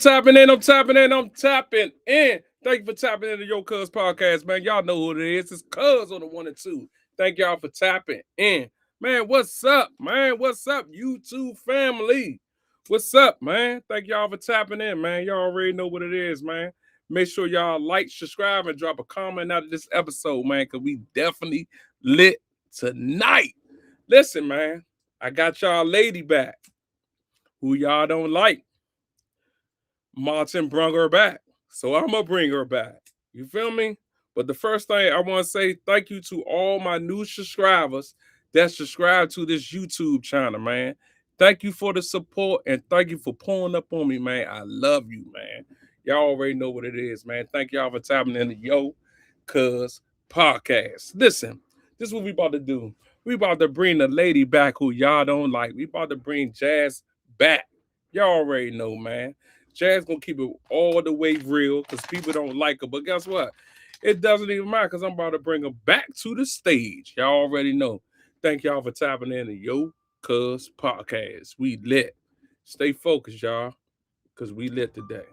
tapping in. I'm tapping in. I'm tapping in. Thank you for tapping into Your Cuz podcast, man. Y'all know who it is. It's Cuz on the 1 and 2. Thank y'all for tapping in. Man, what's up, man? What's up, YouTube family? What's up, man? Thank y'all for tapping in, man. Y'all already know what it is, man. Make sure y'all like, subscribe, and drop a comment out of this episode, man, because we definitely lit tonight. Listen, man, I got y'all lady back who y'all don't like. Martin brought her back, so I'm gonna bring her back. You feel me? But the first thing I want to say, thank you to all my new subscribers that subscribe to this YouTube channel, man. Thank you for the support and thank you for pulling up on me, man. I love you, man. Y'all already know what it is, man. Thank y'all for tapping into Yo Cuz podcast. Listen, this is what we about to do. We about to bring the lady back who y'all don't like. We about to bring Jazz back. Y'all already know, man. Jazz gonna keep it all the way real because people don't like her. But guess what? It doesn't even matter because I'm about to bring her back to the stage. Y'all already know. Thank y'all for tapping in to Yo Cuz podcast. We lit. Stay focused, y'all, because we lit today.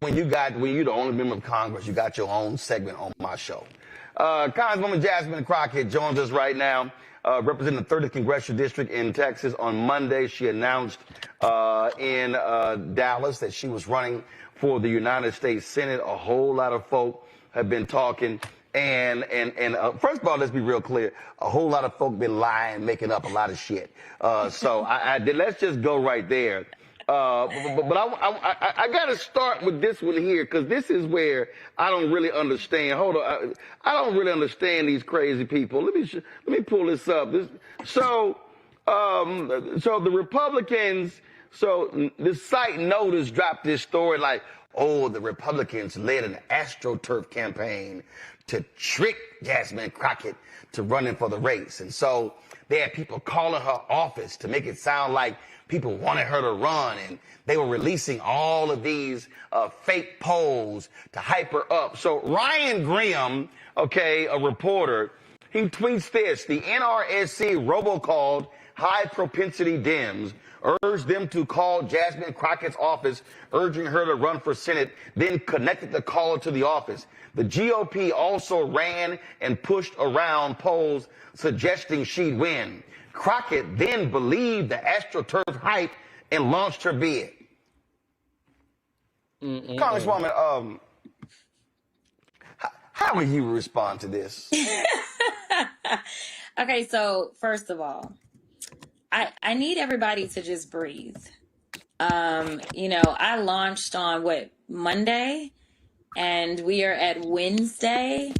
When you're the only member of Congress, you got your own segment on my show. Congresswoman Jasmine Crockett joins us right now, representing the 30th Congressional District in Texas. On Monday, she announced in Dallas that she was running for the United States Senate. A whole lot of folk have been talking. And first of all, let's be real clear. A whole lot of folk been lying, making up a lot of shit. So let's just go right there. But I got to start with this one here because this is where I don't really understand. Hold on, I don't really understand these crazy people. Let me pull this up. So the Republicans. So the site Notice dropped this story like, oh, the Republicans led an AstroTurf campaign to trick Jasmine Crockett to running for the race, and so they had people calling her office to make it sound like people wanted her to run, and they were releasing all of these fake polls to hype her up. So Ryan Graham, okay, a reporter, he tweets this: the NRSC robocalled high-propensity Dems, urged them to call Jasmine Crockett's office, urging her to run for Senate, then connected the caller to the office. The GOP also ran and pushed around polls suggesting she'd win. Crockett then believed the AstroTurf hype and launched her bid. Congresswoman, how would you respond to this? Okay, so first of all, I need everybody to just breathe. I launched on Monday, and we are at Wednesday,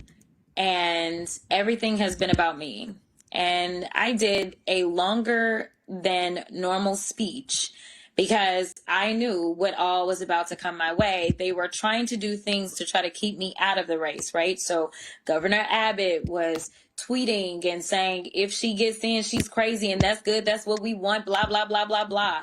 and everything has been about me. And I did a longer than normal speech because I knew what all was about to come my way. They were trying to do things to try to keep me out of the race, right? So Governor Abbott was tweeting and saying, if she gets in, she's crazy, and that's good. That's what we want, blah, blah, blah, blah, blah.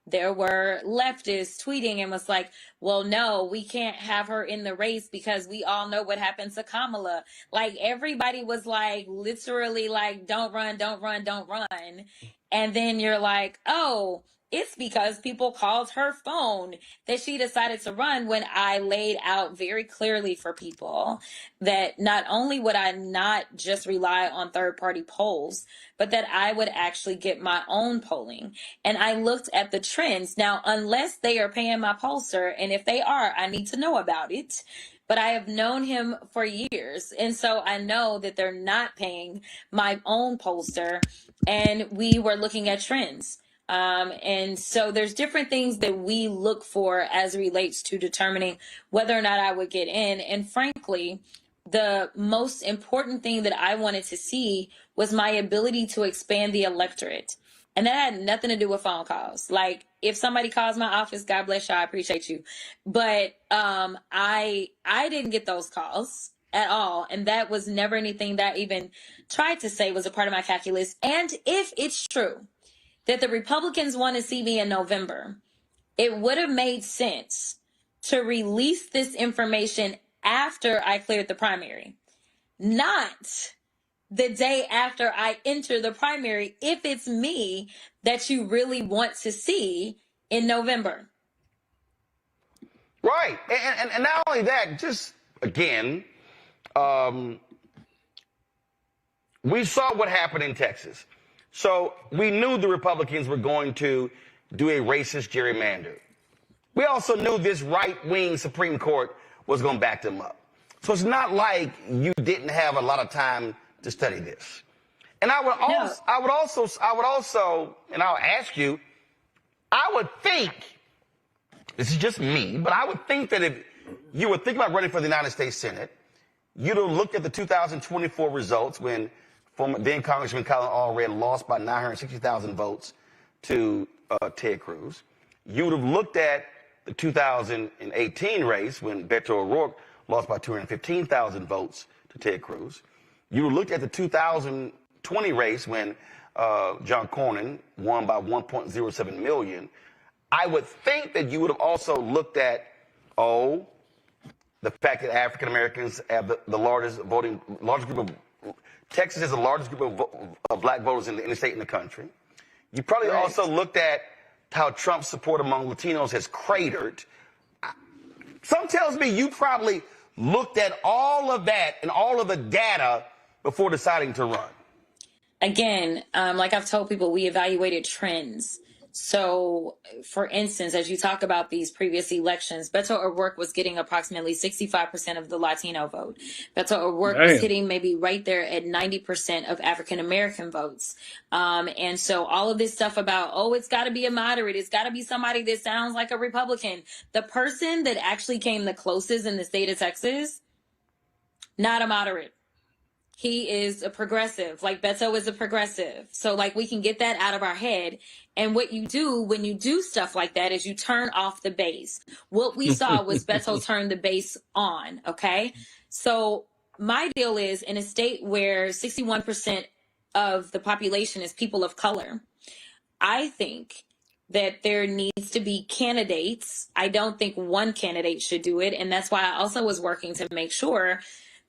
There were leftists tweeting and was like, well, no, we can't have her in the race because we all know what happened to Kamala. Like, everybody was like, literally like, don't run, don't run, don't run. And then you're like, oh, it's because people called her phone that she decided to run, when I laid out very clearly for people that not only would I not just rely on third-party polls, but that I would actually get my own polling. And I looked at the trends. Now, unless they are paying my pollster, and if they are, I need to know about it. But I have known him for years. And so I know that they're not paying my own pollster. And we were looking at trends. And so there's different things that we look for as it relates to determining whether or not I would get in. And frankly, the most important thing that I wanted to see was my ability to expand the electorate. And that had nothing to do with phone calls. Like, if somebody calls my office, God bless you, I appreciate you. But I didn't get those calls at all. And that was never anything that I even tried to say was a part of my calculus. And if it's true that the Republicans want to see me in November, it would have made sense to release this information after I cleared the primary, not the day after I enter the primary, if it's me that you really want to see in November. Right. And not only that, just again, we saw what happened in Texas. So we knew the Republicans were going to do a racist gerrymander. We also knew this right-wing Supreme Court was going to back them up. So it's not like you didn't have a lot of time to study this. And I would also, and I'll ask you, I would think, this is just me, but I would think that if you were thinking about running for the United States Senate, you'd have looked at the 2024 results when former then Congressman Colin Allred lost by 960,000 votes to Ted Cruz. You would have looked at the 2018 race when Beto O'Rourke lost by 215,000 votes to Ted Cruz. You would have looked at the 2020 race when John Cornyn won by 1.07 million. I would think that you would have also looked at, the fact that African Americans have the largest group of, Texas is the largest group of black voters in any state in the country. You probably also looked at how Trump's support among Latinos has cratered. Some tells me you probably looked at all of that and all of the data before deciding to run. Again, like I've told people, we evaluated trends. So, for instance, as you talk about these previous elections, Beto O'Rourke was getting approximately 65% of the Latino vote. Beto O'Rourke was hitting maybe right there at 90% of African-American votes. And so all of this stuff about, it's got to be a moderate, it's got to be somebody that sounds like a Republican. The person that actually came the closest in the state of Texas, not a moderate. He is a progressive, like Beto is a progressive. So like we can get that out of our head. And what you do when you do stuff like that is you turn off the base. What we saw was Beto turn the base on. Okay. So my deal is in a state where 61% of the population is people of color, I think that there needs to be candidates. I don't think one candidate should do it. And that's why I also was working to make sure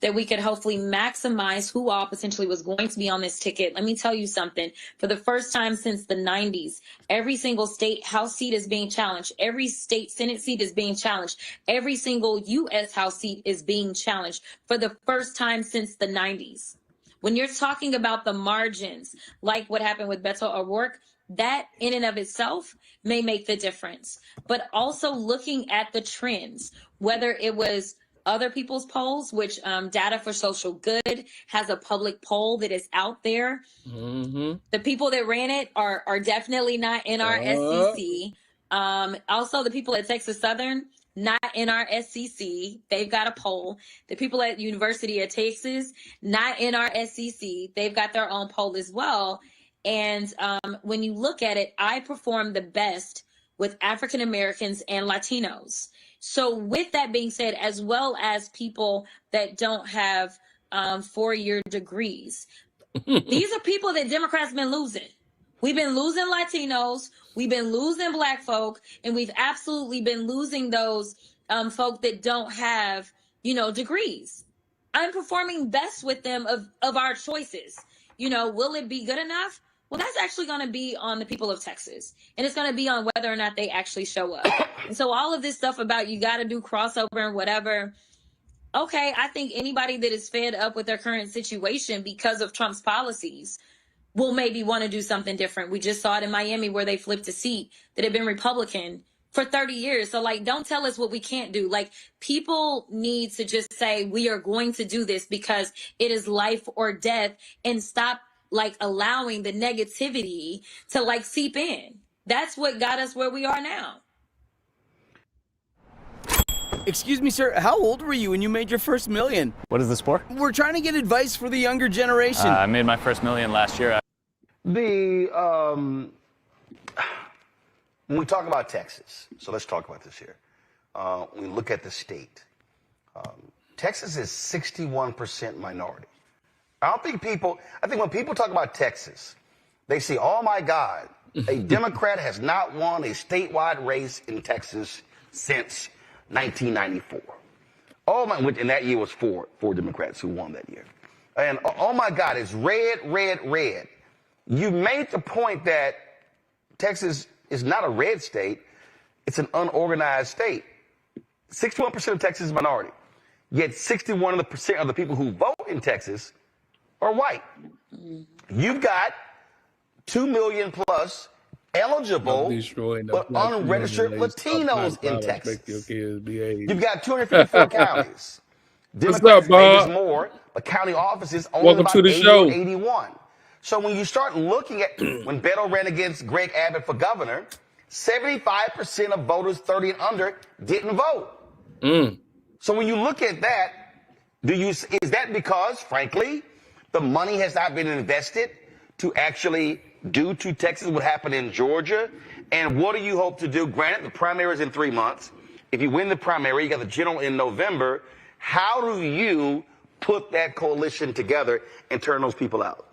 that we could hopefully maximize who all potentially was going to be on this ticket. Let me tell you something. For the first time since the 90s, every single state House seat is being challenged. Every state Senate seat is being challenged. Every single U.S. House seat is being challenged for the first time since the 90s. When you're talking about the margins, like what happened with Beto O'Rourke, that in and of itself may make the difference. But also looking at the trends, whether it was other people's polls, which Data for Social Good has a public poll that is out there. Mm-hmm. The people that ran it are definitely not in our SCC. Also, the people at Texas Southern, not in our SCC. They've got a poll. The people at University of Texas, not in our SCC. They've got their own poll as well. And when you look at it, I perform the best with African Americans and Latinos. So with that being said, as well as people that don't have 4-year degrees, these are people that Democrats been losing. We've been losing Latinos, we've been losing Black folk, and we've absolutely been losing those folk that don't have, degrees. I'm performing best with them of our choices. Will it be good enough? Well, that's actually going to be on the people of Texas, and it's going to be on whether or not they actually show up. And so all of this stuff about you got to do crossover and whatever. Okay, I think anybody that is fed up with their current situation because of Trump's policies will maybe want to do something different. We just saw it in Miami where they flipped a seat that had been Republican for 30 years. So don't tell us what we can't do. People need to just say, we are going to do this because it is life or death, and stop allowing the negativity to seep in. That's what got us where we are now. Excuse me, sir, how old were you when you made your first million? What is this for? We're trying to get advice for the younger generation. I made my first million last year. When we talk about Texas, so let's talk about this here. When we look at the state, Texas is 61% minority. I think when people talk about Texas, they say, oh my God, a Democrat has not won a statewide race in Texas since 1994. Oh my, and that year was four Democrats who won that year. And oh my God, it's red, red, red. You made the point that Texas is not a red state, it's an unorganized state. 61% of Texas is minority. Yet 61% of the people who vote in Texas are white. You've got 2 million plus eligible but unregistered Latinos in Texas. You've got 254 counties. Democrats pay this more, but county offices only Welcome about to the 80 show. or 81. So when you start looking at when Beto ran against Greg Abbott for governor, 75% of voters 30 and under didn't vote. So when you look at that, is that because, frankly, the money has not been invested to actually do to Texas what happened in Georgia? And what do you hope to do? Granted, the primary is in 3 months. If you win the primary, you got the general in November. How do you put that coalition together and turn those people out?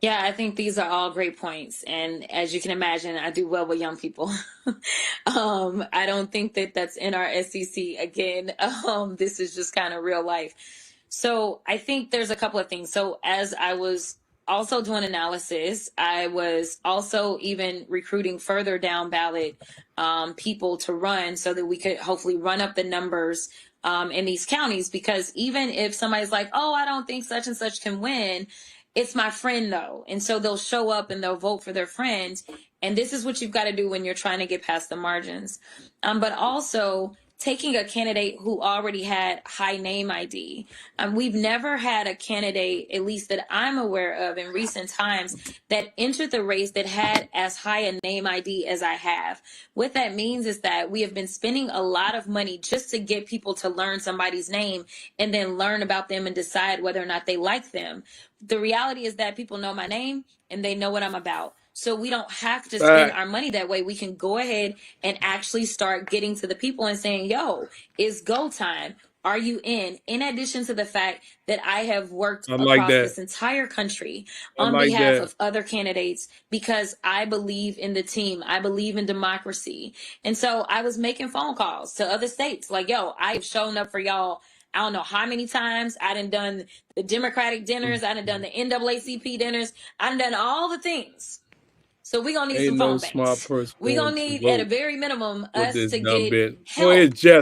Yeah, I think these are all great points. And as you can imagine, I do well with young people. I don't think that that's in our SEC. Again, this is just kind of real life. So I think there's a couple of things. So as I was also doing analysis, I was also even recruiting further down ballot people to run so that we could hopefully run up the numbers in these counties. Because even if somebody's like, oh, I don't think such and such can win, it's my friend though. And so they'll show up and they'll vote for their friends. And this is what you've got to do when you're trying to get past the margins. But also taking a candidate who already had high name ID. We've never had a candidate, at least that I'm aware of in recent times, that entered the race that had as high a name ID as I have. What that means is that we have been spending a lot of money just to get people to learn somebody's name and then learn about them and decide whether or not they like them. The reality is that people know my name and they know what I'm about. So we don't have to spend our money that way. We can go ahead and actually start getting to the people and saying, yo, it's go time. Are you in? In addition to the fact that I have worked across this entire country on behalf of other candidates because I believe in the team. I believe in democracy. And so I was making phone calls to other states like, yo, I've shown up for y'all. I don't know how many times. I done the Democratic dinners. I done the NAACP dinners. I done all the things. So we're going to need some phone banks. We're going to need, at a very minimum, us to get help.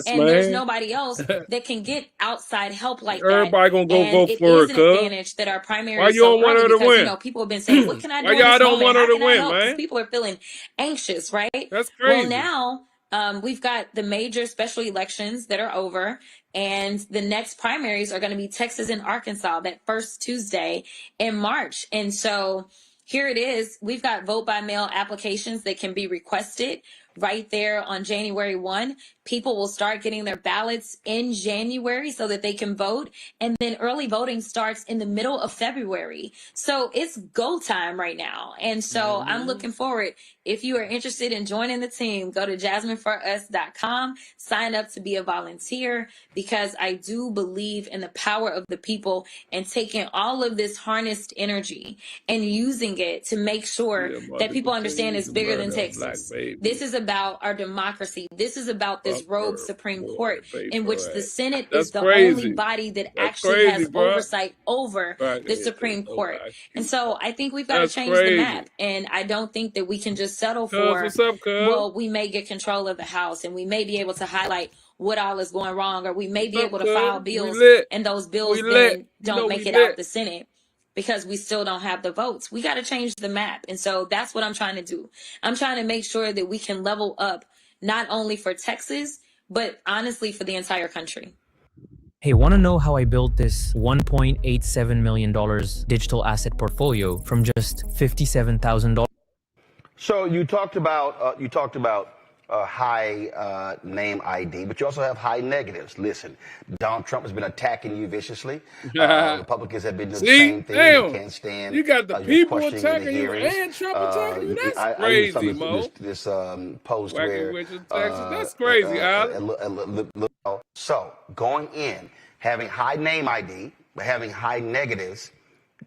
And there's nobody else that can get outside help like that. Everybody going to go vote for her, it is an advantage that our primary Why is you so don't want early her to because, win? people have been saying, what can I do Why in y'all this don't moment? want her How to can I win, help? Because man? people are feeling anxious, right? That's crazy. Well, now we've got the major special elections that are over, and the next primaries are going to be Texas and Arkansas that first Tuesday in March. And so here it is. We've got vote by mail applications that can be requested right there on January 1. People will start getting their ballots in January so that they can vote. And then early voting starts in the middle of February. So it's go time right now. And so I'm looking forward. If you are interested in joining the team, go to jasmineforus.com, sign up to be a volunteer, because I do believe in the power of the people and taking all of this harnessed energy and using it to make sure that people understand it's bigger than Texas. This is about our democracy. This is about this rogue Supreme Court in which the Senate is the only body that actually has oversight over the Supreme Court. And so I think we've got to change the map. And I don't think that we can just settle for, well, we may get control of the House and we may be able to highlight what all is going wrong, or we may be able to file bills and those bills then don't make it out the Senate because we still don't have the votes. We got to change the map. And so that's what I'm trying to do. I'm trying to make sure that we can level up not only for Texas, but honestly for the entire country. Hey, want to know how I built this $1.87 million digital asset portfolio from just $57,000? So you talked about high name ID, but you also have high negatives. Listen, Donald Trump has been attacking you viciously. Republicans have been doing the same thing. They can't stand. You got the people attacking you and Trump attacking you. That's crazy, Mo. This post where that's crazy, Al. So going in, having high name ID, but having high negatives,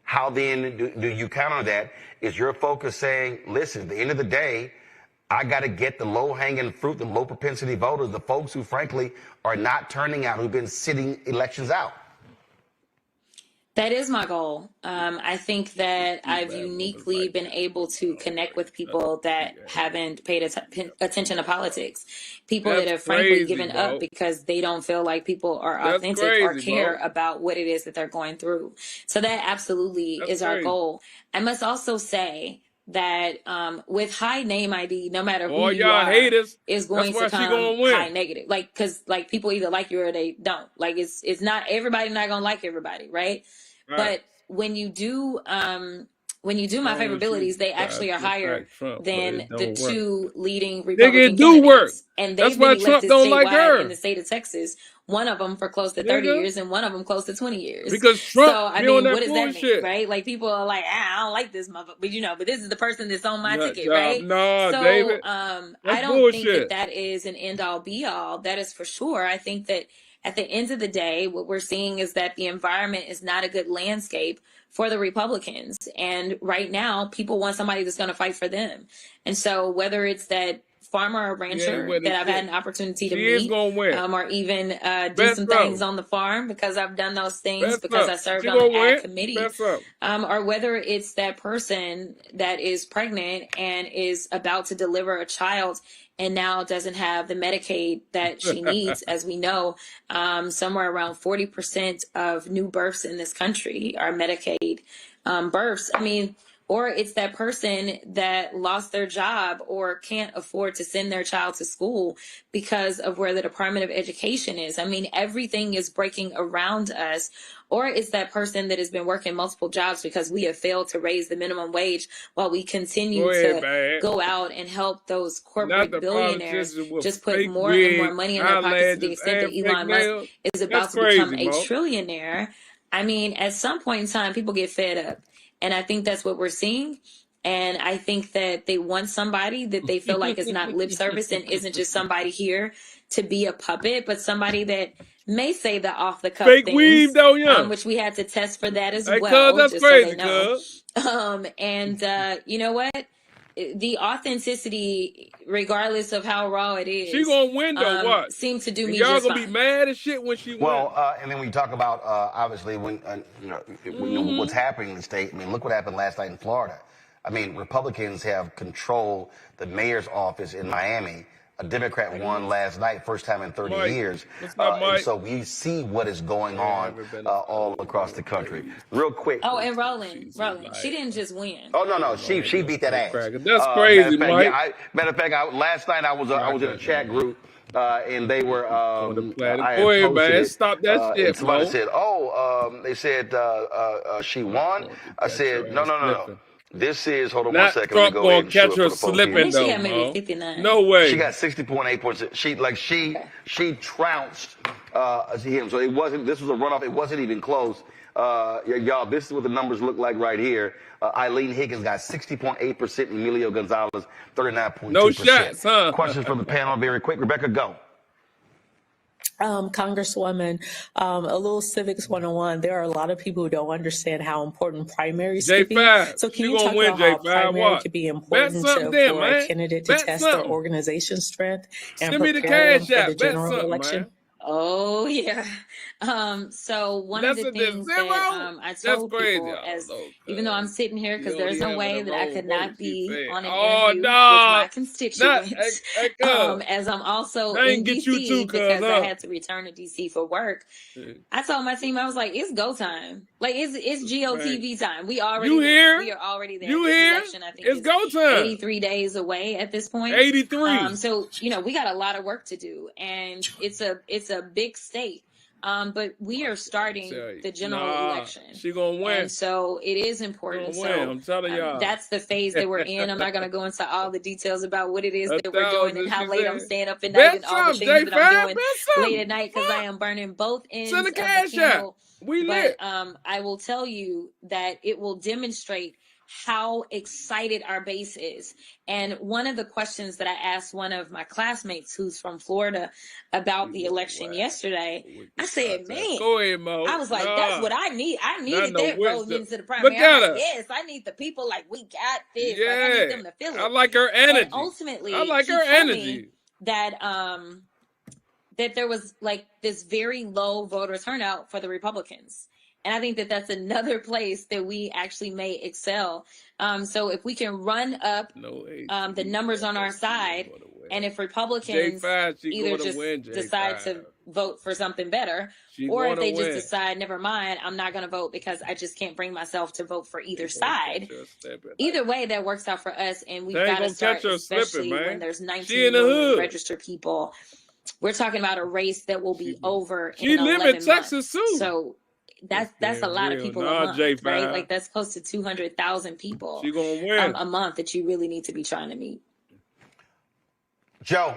how then do you counter that? Is your focus saying, listen, at the end of the day, I got to get the low-hanging fruit, the low-propensity voters, the folks who, frankly, are not turning out, who've been sitting elections out? That is my goal. I think that I've bad uniquely oversight. been able to connect with people that haven't paid attention to politics. People that That's have frankly crazy, given bro. up because they don't feel like people are That's authentic or crazy, care bro. about what it is that they're going through. So that absolutely That's is our crazy. goal. I must also say that with high name ID, no matter who All you y'all are, haters. is That's going why to she come gonna win. high negative. Like, because like people either like you or they don't. Like it's not everybody not gonna like everybody, right? Right. But when you do my favorabilities, they actually are higher than the two leading Republican candidates. And That's they've why been Trump elected don't like statewide in her. the state of Texas. One of them for close to 30 years and one of them close to 20 years. Because Trump So, I be on mean, that what does that bullshit. mean, right? Like, people are like, I don't like this motherfucker. But, but this is the person that's on my Nut ticket, job. right? Nah, So, David. I That's don't think bullshit. that is an end-all, be-all. That is for sure. I think that at the end of the day, what we're seeing is that the environment is not a good landscape for the Republicans. And right now, people want somebody that's going to fight for them. And so whether it's that farmer or rancher that I've had an opportunity to meet, or even do some things on the farm, because I've done those things because I served on the ag committee, or whether it's that person that is pregnant and is about to deliver a child and now doesn't have the Medicaid that she needs. As we know, somewhere around 40% of new births in this country are Medicaid births. I mean, or it's that person that lost their job or can't afford to send their child to school because of where the Department of Education is. I mean, everything is breaking around us. Or it's that person that has been working multiple jobs because we have failed to raise the minimum wage while we continue to go out and help those corporate billionaires just put more and more money in their pockets, to the extent that Elon Musk is about to become a trillionaire. I mean, at some point in time, people get fed up. And I think that's what we're seeing. And I think that they want somebody that they feel like is not lip service and isn't just somebody here to be a puppet, but somebody that may say the off the cuff things, which we had to test for that as well, just so they know. And you know what? The authenticity, regardless of how raw it is, she gonna win though. What seems to do me y'all just gonna fine. be mad as shit when she wins. And then when you talk about obviously when what's happening in the state. I mean, look what happened last night in Florida. I mean, Republicans have controlled the mayor's office in Miami. A Democrat won last night, first time in 30 years. And so we see what is going on all across the country. Real quick. Oh, and Roland, she didn't just win. Oh no, she beat that ass. That's crazy, Mike. Matter of fact, last night I was in a chat group. And they were. Go ahead, man. Stop that shit, somebody said, they said she won. I said, no. This is, hold on one second. Trump gonna catch her slipping though. She got maybe 59. No way. She got 60.8%. She trounced him. So it wasn't. This was a runoff. It wasn't even close. Y'all, this is what the numbers look like right here. Eileen Higgins got 60.8%. Emilio Gonzalez 39.2%. No shots, huh? Questions from the panel, very quick. Rebecca, go. Congresswoman, a little civics 101. There are a lot of people who don't understand how important primaries could be. So can you talk about how primary could be important for a candidate to test their organization strength and prepare them for the general election? Oh, yeah. So one of the things that I told people, even though I'm sitting here, because there's no way that I could not be on an interview with my constituents, as I'm also in D.C. because I had to return to D.C. for work. I told my team, I was like, it's go time. Like, it's GOTV time. We are already there. You hear? Election, I think, it's go time. 83 days away at this point. 83. So, we got a lot of work to do, and it's a big state. But we are starting the general election. She gonna win. And so it is important. So I'm telling y'all. That's the phase that we're in. I'm not gonna go into all the details about what it is that we're doing and how late I'm staying up at night and all the things that I'm doing late at night, because I am burning both ends of the candle. But I will tell you that it will demonstrate how excited our base is. And one of the questions that I asked one of my classmates who's from Florida about the election yesterday, I said, man, go ahead, Mo. I was like, that's what I need. I needed that rolling into the primary. Yes, I need the people like, we got this. Yeah. Like, I need them to feel it. I like her energy. And ultimately, I like her energy. That that there was like this very low voter turnout for the Republicans. And I think that that's another place that we actually may excel. So if we can run up the numbers on our side, and if Republicans either just decide to vote for something better, or if they just decide, never mind, I'm not going to vote because I just can't bring myself to vote for either side. Either way, that works out for us, and we've got to start, especially when there's 19 million registered people. We're talking about a race that will be over in 11 months. So that's a lot of people a month, right? Like that's close to 200,000 people a month that you really need to be trying to meet. Joe.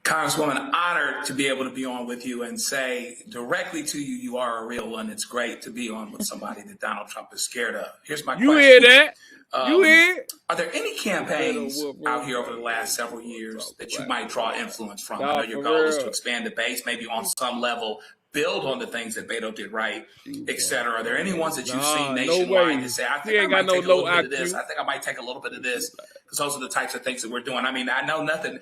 Congresswoman, honored to be able to be on with you and say directly to you, you are a real one. It's great to be on with somebody that Donald Trump is scared of. Here's my question. You hear that? You hear? Are there any campaigns out here over the last several years that you might draw influence from? I know your goal is to expand the base, maybe on some level, build on the things that Beto did right, etc. Are there any ones that you've seen nationwide that say, I think I might take a little bit of this, I think I might take a little bit of this, because those are the types of things that we're doing. I mean, I know nothing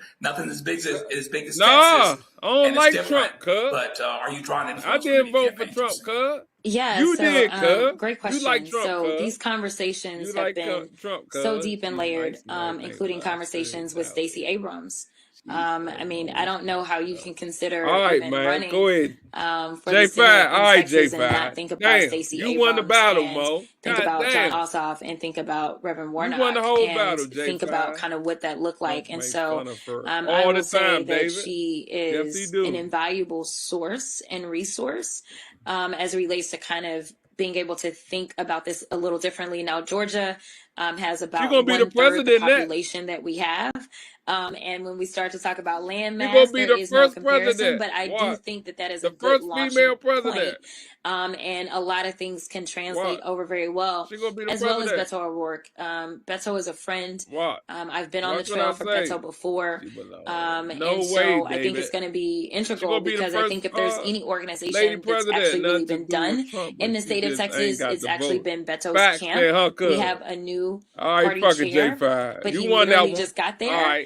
as big as Texas. I don't like Trump, cuz. But are you drawing influence? I didn't vote for Trump, cuz. Yeah, you did, cuz. Great question. You like Trump, so these conversations have been so deep and layered, including conversations with Stacey Abrams. I mean, I don't know how you can consider running for the Senate in Texas and not think about Stacey Abrams, won the battle, Mo. Think about John Ossoff, and think about Reverend Warnock, you won the whole and battle, think about kind of what that looked like. And so I will say that she is an invaluable source and resource as it relates to kind of being able to think about this a little differently. Now, Georgia has about 1/3 the population that we have. And when we start to talk about land mass, there is no comparison, but I do think that that is a good launching point. And a lot of things can translate over very well, as well as Beto O'Rourke. Beto is a friend. I've been on the trail for Beto before. And so I think it's going to be integral, because I think if there's any organization that's actually really been done in the state of Texas, it's actually been Beto's camp. We have a new party chair, but he literally just got there.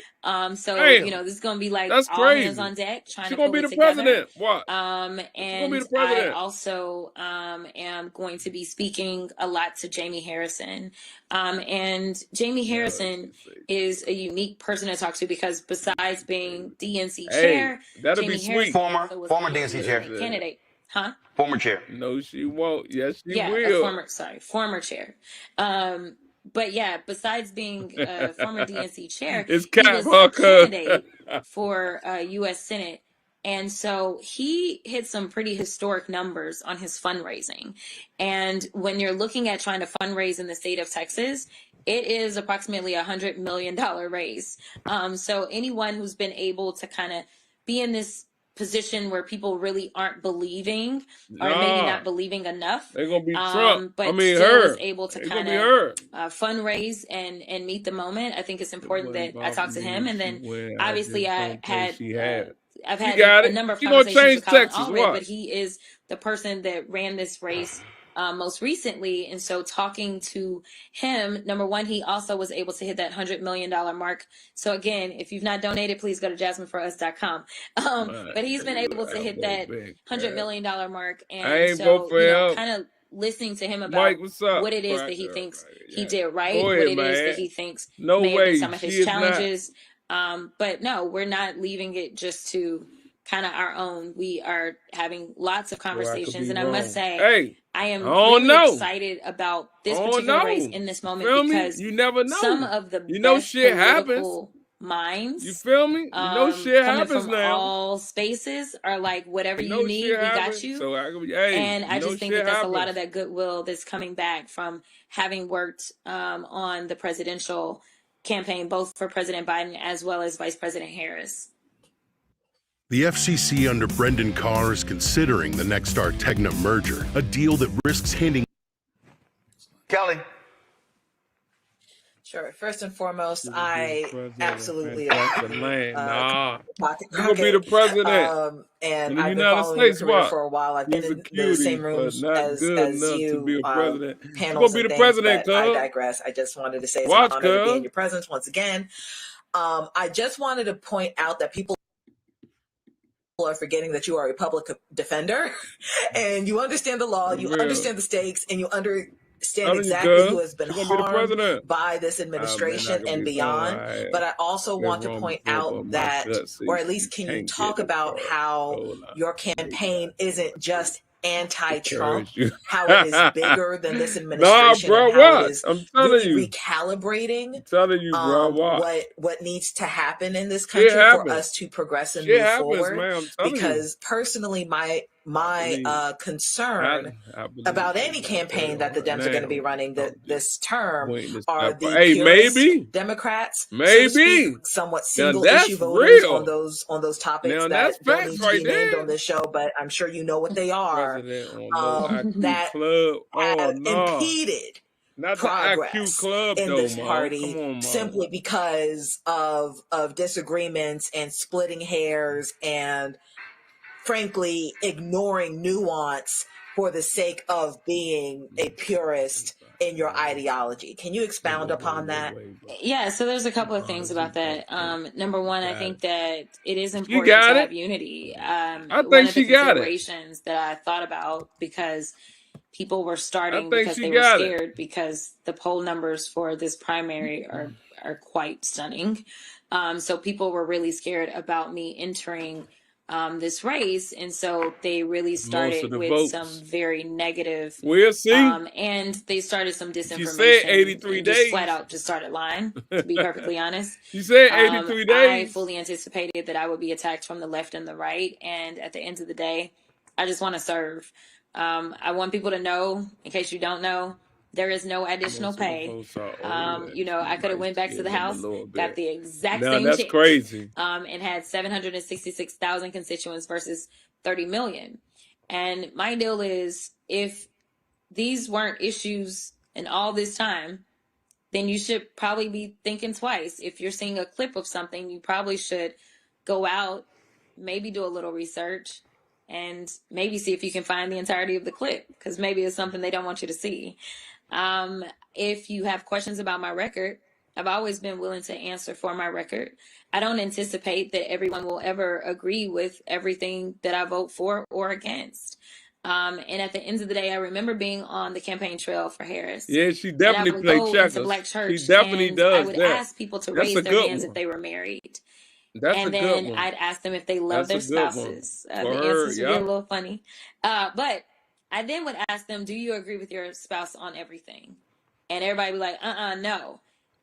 So you know, this is gonna be like all hands on deck, trying to pull it together. And I also am going to be speaking a lot to Jamie Harrison. And Jamie Harrison is a unique person to talk to, because besides being DNC chair, Jamie Harrison former DNC chair candidate, former chair. No, she won't. Yes, she will. Former chair. But yeah, besides being a former DNC chair, he was a candidate for U.S. Senate. And so he hit some pretty historic numbers on his fundraising. And when you're looking at trying to fundraise in the state of Texas, it is approximately $100 million raise. So anyone who's been able to kind of be in this position where people really aren't believing, or maybe not believing enough, they're gonna be Trump. But still is able to kind of fundraise and meet the moment. I think it's important that I talk to him. And then obviously I've had a number of conversations with Colin Allred, but he is the person that ran this race most recently. And so talking to him, number one, he also was able to hit that $100 million mark. So again, if you've not donated, please go to jasmineforus.com. But he's been able to hit that $100 million mark. And so, you know, kind of listening to him about what it is that he thinks he did right, what it is that he thinks may have been some of his challenges. But no, we're not leaving it just to kind of our own. We are having lots of conversations, and I must say, I am really excited about this particular race in this moment, because you never know. Some of the best shit political minds, you feel me? Shit coming happens from now. all spaces are like, whatever you need, we got you. So and I just think that that's a lot of that goodwill that's coming back from having worked on the presidential campaign, both for President Biden as well as Vice President Harris. The FCC under Brendan Carr is considering the Nexstar-Tegna merger, a deal that risks handing... Kelly. Sure. First and foremost, I absolutely you're gonna be the president. And I've been following your career for a while. I've been in the same rooms as you, panels and things, but I digress. I just wanted to say it's an honor to be in your presence once again. I just wanted to point out that people are forgetting that you are a public defender and you understand the law, you understand the stakes, and you understand exactly who has been harmed by this administration and beyond. But I also want to point out that, or at least can you talk about how your campaign isn't just anti-Trump, how it is bigger than this administration, and how it is really recalibrating what needs to happen in this country for us to progress and move forward. Because personally, my concern about any campaign that the Dems are going to be running this term are the purist Democrats, so to speak, somewhat single issue voters on those topics that don't need to be named on this show, but I'm sure you know what they are, that have impeded progress in this party simply because of disagreements and splitting hairs and frankly ignoring nuance for the sake of being a purist in your ideology. Can you expound upon that? Yeah, so there's a couple of things about that. Number one, I think that it is important to have unity. One of the considerations that I thought about, because people were starting because they were scared because the poll numbers for this primary are quite stunning. So people were really scared about me entering this race, and so they really started with some very negative. We'll see. And they started some disinformation. You said 83 days. Just flat out just started lying, to be perfectly honest. You said 83 days. I fully anticipated that I would be attacked from the left and the right, and at the end of the day, I just want to serve. I want people to know, in case you don't know, there is no additional pay. I could have went back to the house, got the exact same check, crazy. And had 766,000 constituents versus 30 million. And my deal is, if these weren't issues in all this time, then you should probably be thinking twice. If you're seeing a clip of something, you probably should go out, maybe do a little research, and maybe see if you can find the entirety of the clip, because maybe it's something they don't want you to see. If you have questions about my record, I've always been willing to answer for my record. I don't anticipate that everyone will ever agree with everything that I vote for or against. And at the end of the day, I remember being on the campaign trail for Harris. Yeah, she definitely played checkers. Black church, she definitely does. I would ask people to raise their hands if they were married. And then I'd ask them if they love their spouses. The answers would be a little funny. But I then would ask them, do you agree with your spouse on everything? And everybody would be like, no.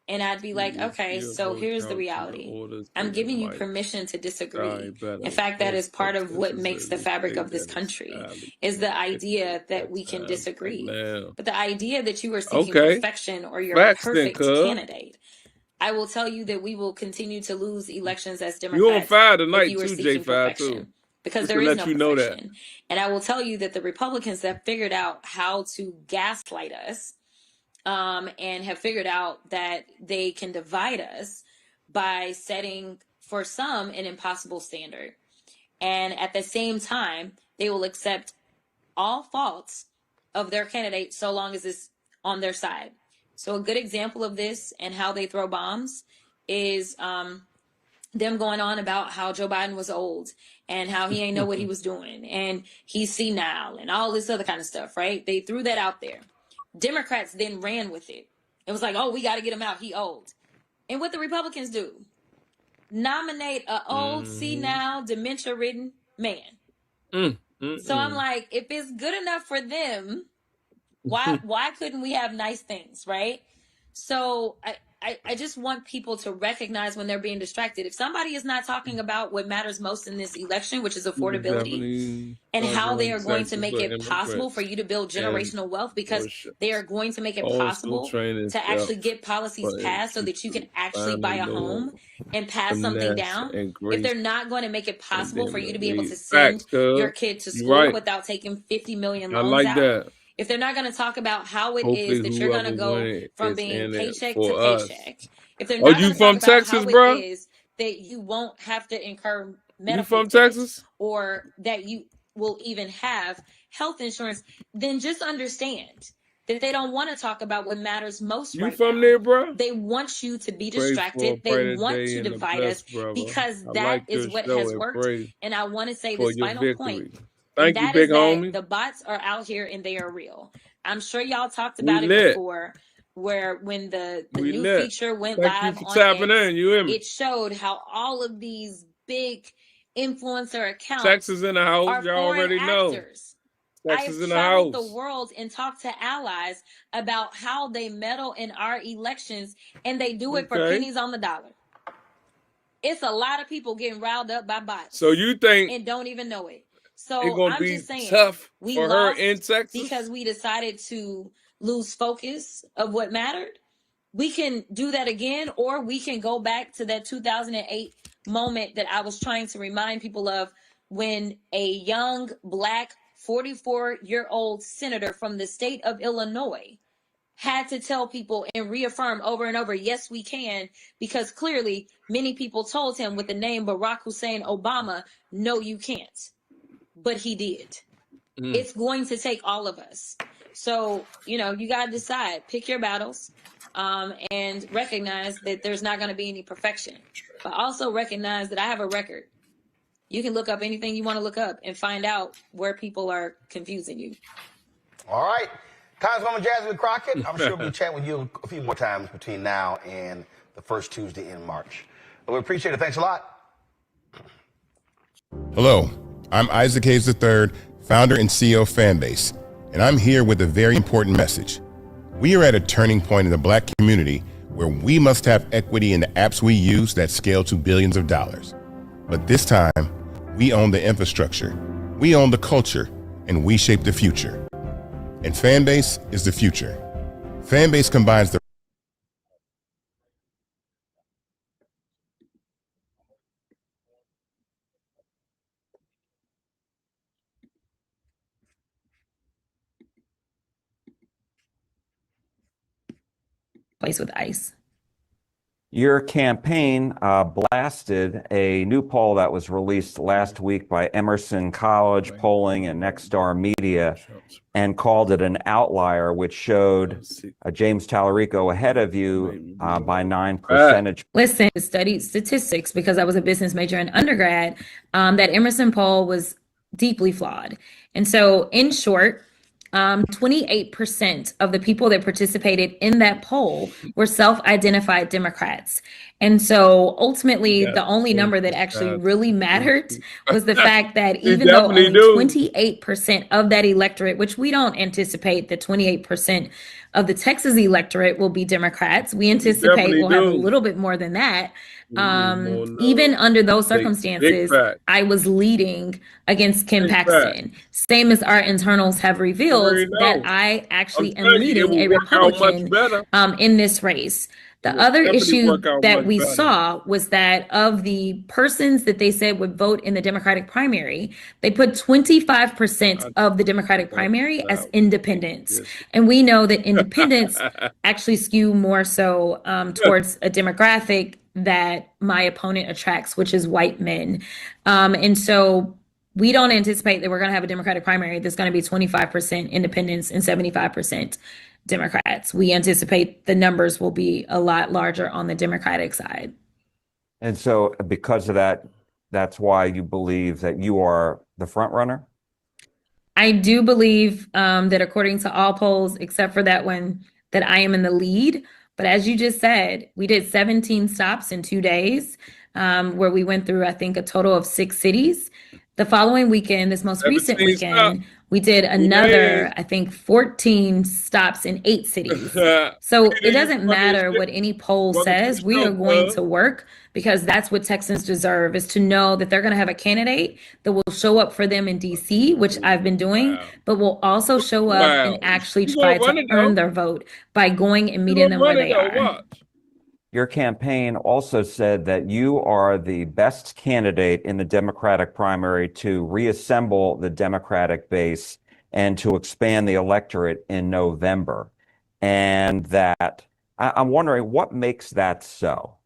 And I'd be like, okay, so here's the reality. I'm giving you permission to disagree. In fact, that is part of what makes the fabric of this country, is the idea that we can disagree. But the idea that you are seeking perfection or you're a perfect candidate, I will tell you that we will continue to lose elections as Democrats. You're on fire tonight too, J5 too. Because there is no perfection. And I will tell you that the Republicans have figured out how to gaslight us, and have figured out that they can divide us by setting, for some, an impossible standard. And at the same time, they will accept all faults of their candidate so long as it's on their side. So a good example of this and how they throw bombs is them going on about how Joe Biden was old and how he ain't know what he was doing and he's senile and all this other kind of stuff, right? They threw that out there. Democrats then ran with it. It was like, oh, we got to get him out. He old. And what the Republicans do? Nominate an old, senile, dementia-ridden man. So I'm like, if it's good enough for them, why couldn't we have nice things, right? So I just want people to recognize when they're being distracted. If somebody is not talking about what matters most in this election, which is affordability, and how they are going to make it possible for you to build generational wealth, because they are going to make it possible to actually get policies passed so that you can actually buy a home and pass something down. If they're not going to make it possible for you to be able to send your kid to school without taking 50 million loans out. If they're not going to talk about how it is that you're going to go from being paycheck to paycheck. If they're not going to talk about how it is that you won't have to incur medical bills or that you will even have health insurance, then just understand that they don't want to talk about what matters most You right from now. there, bro? They want you to be Praise for a distracted. They brighter want day to and a divide us blessed brother. because I that like is your what show has and worked. pray And I want to say for this your final point. victory. And Thank you, that big is that homie. the bots are out here and they are real. I'm sure y'all talked We about it lit. before, where when the We new lit. feature went Thank you live for on tapping X, in. You hear me? it showed how all of these big influencer accounts Texas in the house. are Y'all foreign already know. actors. Texas I've in the traveled house. the world and talked to allies about how they meddle in our elections, and they do it for pennies on the dollar. It's a lot of people getting riled up by bots. So you think and don't even know it. So it's gonna I'm be just saying, tough we for lost her in Texas because we decided to lose focus of what mattered. We can do that again, or we can go back to that 2008 moment that I was trying to remind people of, when a young Black 44-year-old senator from the state of Illinois had to tell people and reaffirm over and over, yes, we can, because clearly many people told him with the name Barack Hussein Obama, no, you can't. But he did. It's going to take all of us. So, you got to decide, pick your battles, and recognize that there's not going to be any perfection. But also recognize that I have a record. You can look up anything you want to look up and find out where people are confusing you. All right. Congresswoman Jasmine Crockett, I'm sure we'll be chatting with you a few more times between now and the first Tuesday in March. But we appreciate it. Thanks a lot. Hello, I'm Isaac Hayes III, founder and CEO of Fanbase, and I'm here with a very important message. We are at a turning point in the Black community where we must have equity in the apps we use that scale to billions of dollars. But this time, we own the infrastructure, we own the culture, and we shape the future. And Fanbase is the future. Fanbase combines the Place with ice. Your campaign blasted a new poll that was released last week by Emerson College Polling and Nexstar Media, and called it an outlier, which showed James Tallarico ahead of you by 9 percentage. Listen, studied statistics because I was a business major in undergrad. That Emerson poll was deeply flawed. And so, in short, 28% of the people that participated in that poll were self-identified Democrats. And so ultimately, the only number that actually really mattered was the fact that even though only 28% of that electorate, which we don't anticipate that 28% of the Texas electorate will be Democrats, we anticipate we'll have a little bit more than that. Even under those circumstances, I was leading against Kim Paxton. Same as our internals have revealed, that I actually am leading a Republican in this race. The other issue that we saw was that of the persons that they said would vote in the Democratic primary, they put 25% of the Democratic primary as independents. And we know that independents actually skew more so towards a demographic that my opponent attracts, which is white men. And so we don't anticipate that we're going to have a Democratic primary that's going to be 25% independents and 75% Democrats. We anticipate the numbers will be a lot larger on the Democratic side. And so because of that, that's why you believe that you are the front runner? I do believe that according to all polls, except for that one, that I am in the lead. But as you just said, we did 17 stops in 2 days, where we went through, I think, a total of 6 cities. The following weekend, this most recent weekend, we did another, I think, 14 stops in 8 cities. So it doesn't matter what any poll says. We are going to work because that's what Texans deserve, is to know that they're going to have a candidate that will show up for them in DC, which I've been doing, but will also show up and actually try to earn their vote by going and meeting them where they are. Your campaign also said that you are the best candidate in the Democratic primary to reassemble the Democratic base and to expand the electorate in November. And that I'm wondering what makes that so?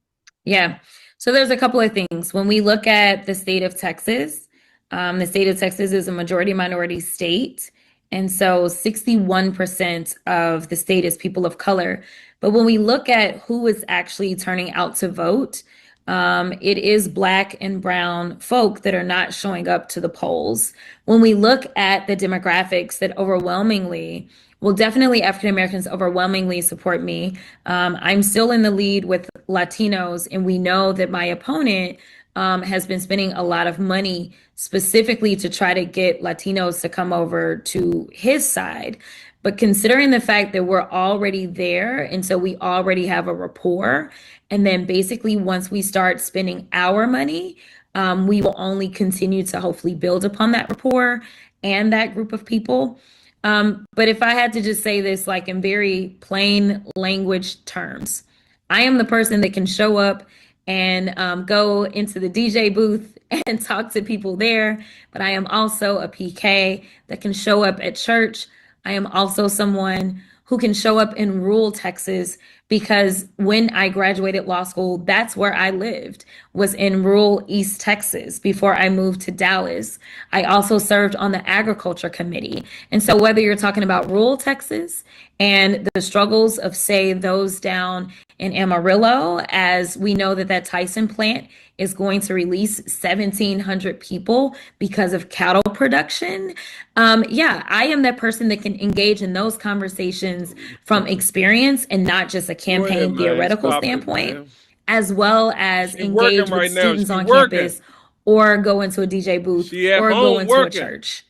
Yeah. So there's a couple of things. When we look at the state of Texas is a majority minority state. And so 61% of the state is people of color. But when we look at who is actually turning out to vote, it is Black and brown folk that are not showing up to the polls. When we look at the demographics that overwhelmingly, well, definitely African Americans overwhelmingly support me. I'm still in the lead with Latinos, and we know that my opponent has been spending a lot of money specifically to try to get Latinos to come over to his side. But considering the fact that we're already there, and so we already have a rapport, and then basically once we start spending our money, we will only continue to hopefully build upon that rapport and that group of people. But if I had to just say this like in very plain language terms, I am the person that can show up and go into the DJ booth and talk to people there. But I am also a PK that can show up at church. I am also someone who can show up in rural Texas, because when I graduated law school, that's where I lived, was in rural East Texas before I moved to Dallas. I also served on the agriculture committee. And so whether you're talking about rural Texas and the struggles of, say, those down in Amarillo, as we know that Tyson plant is going to release 1,700 people because of cattle production. I am that person that can engage in those conversations from experience and not just a campaign theoretical standpoint, as well as engage with students on campus or go into a DJ booth or go into a church.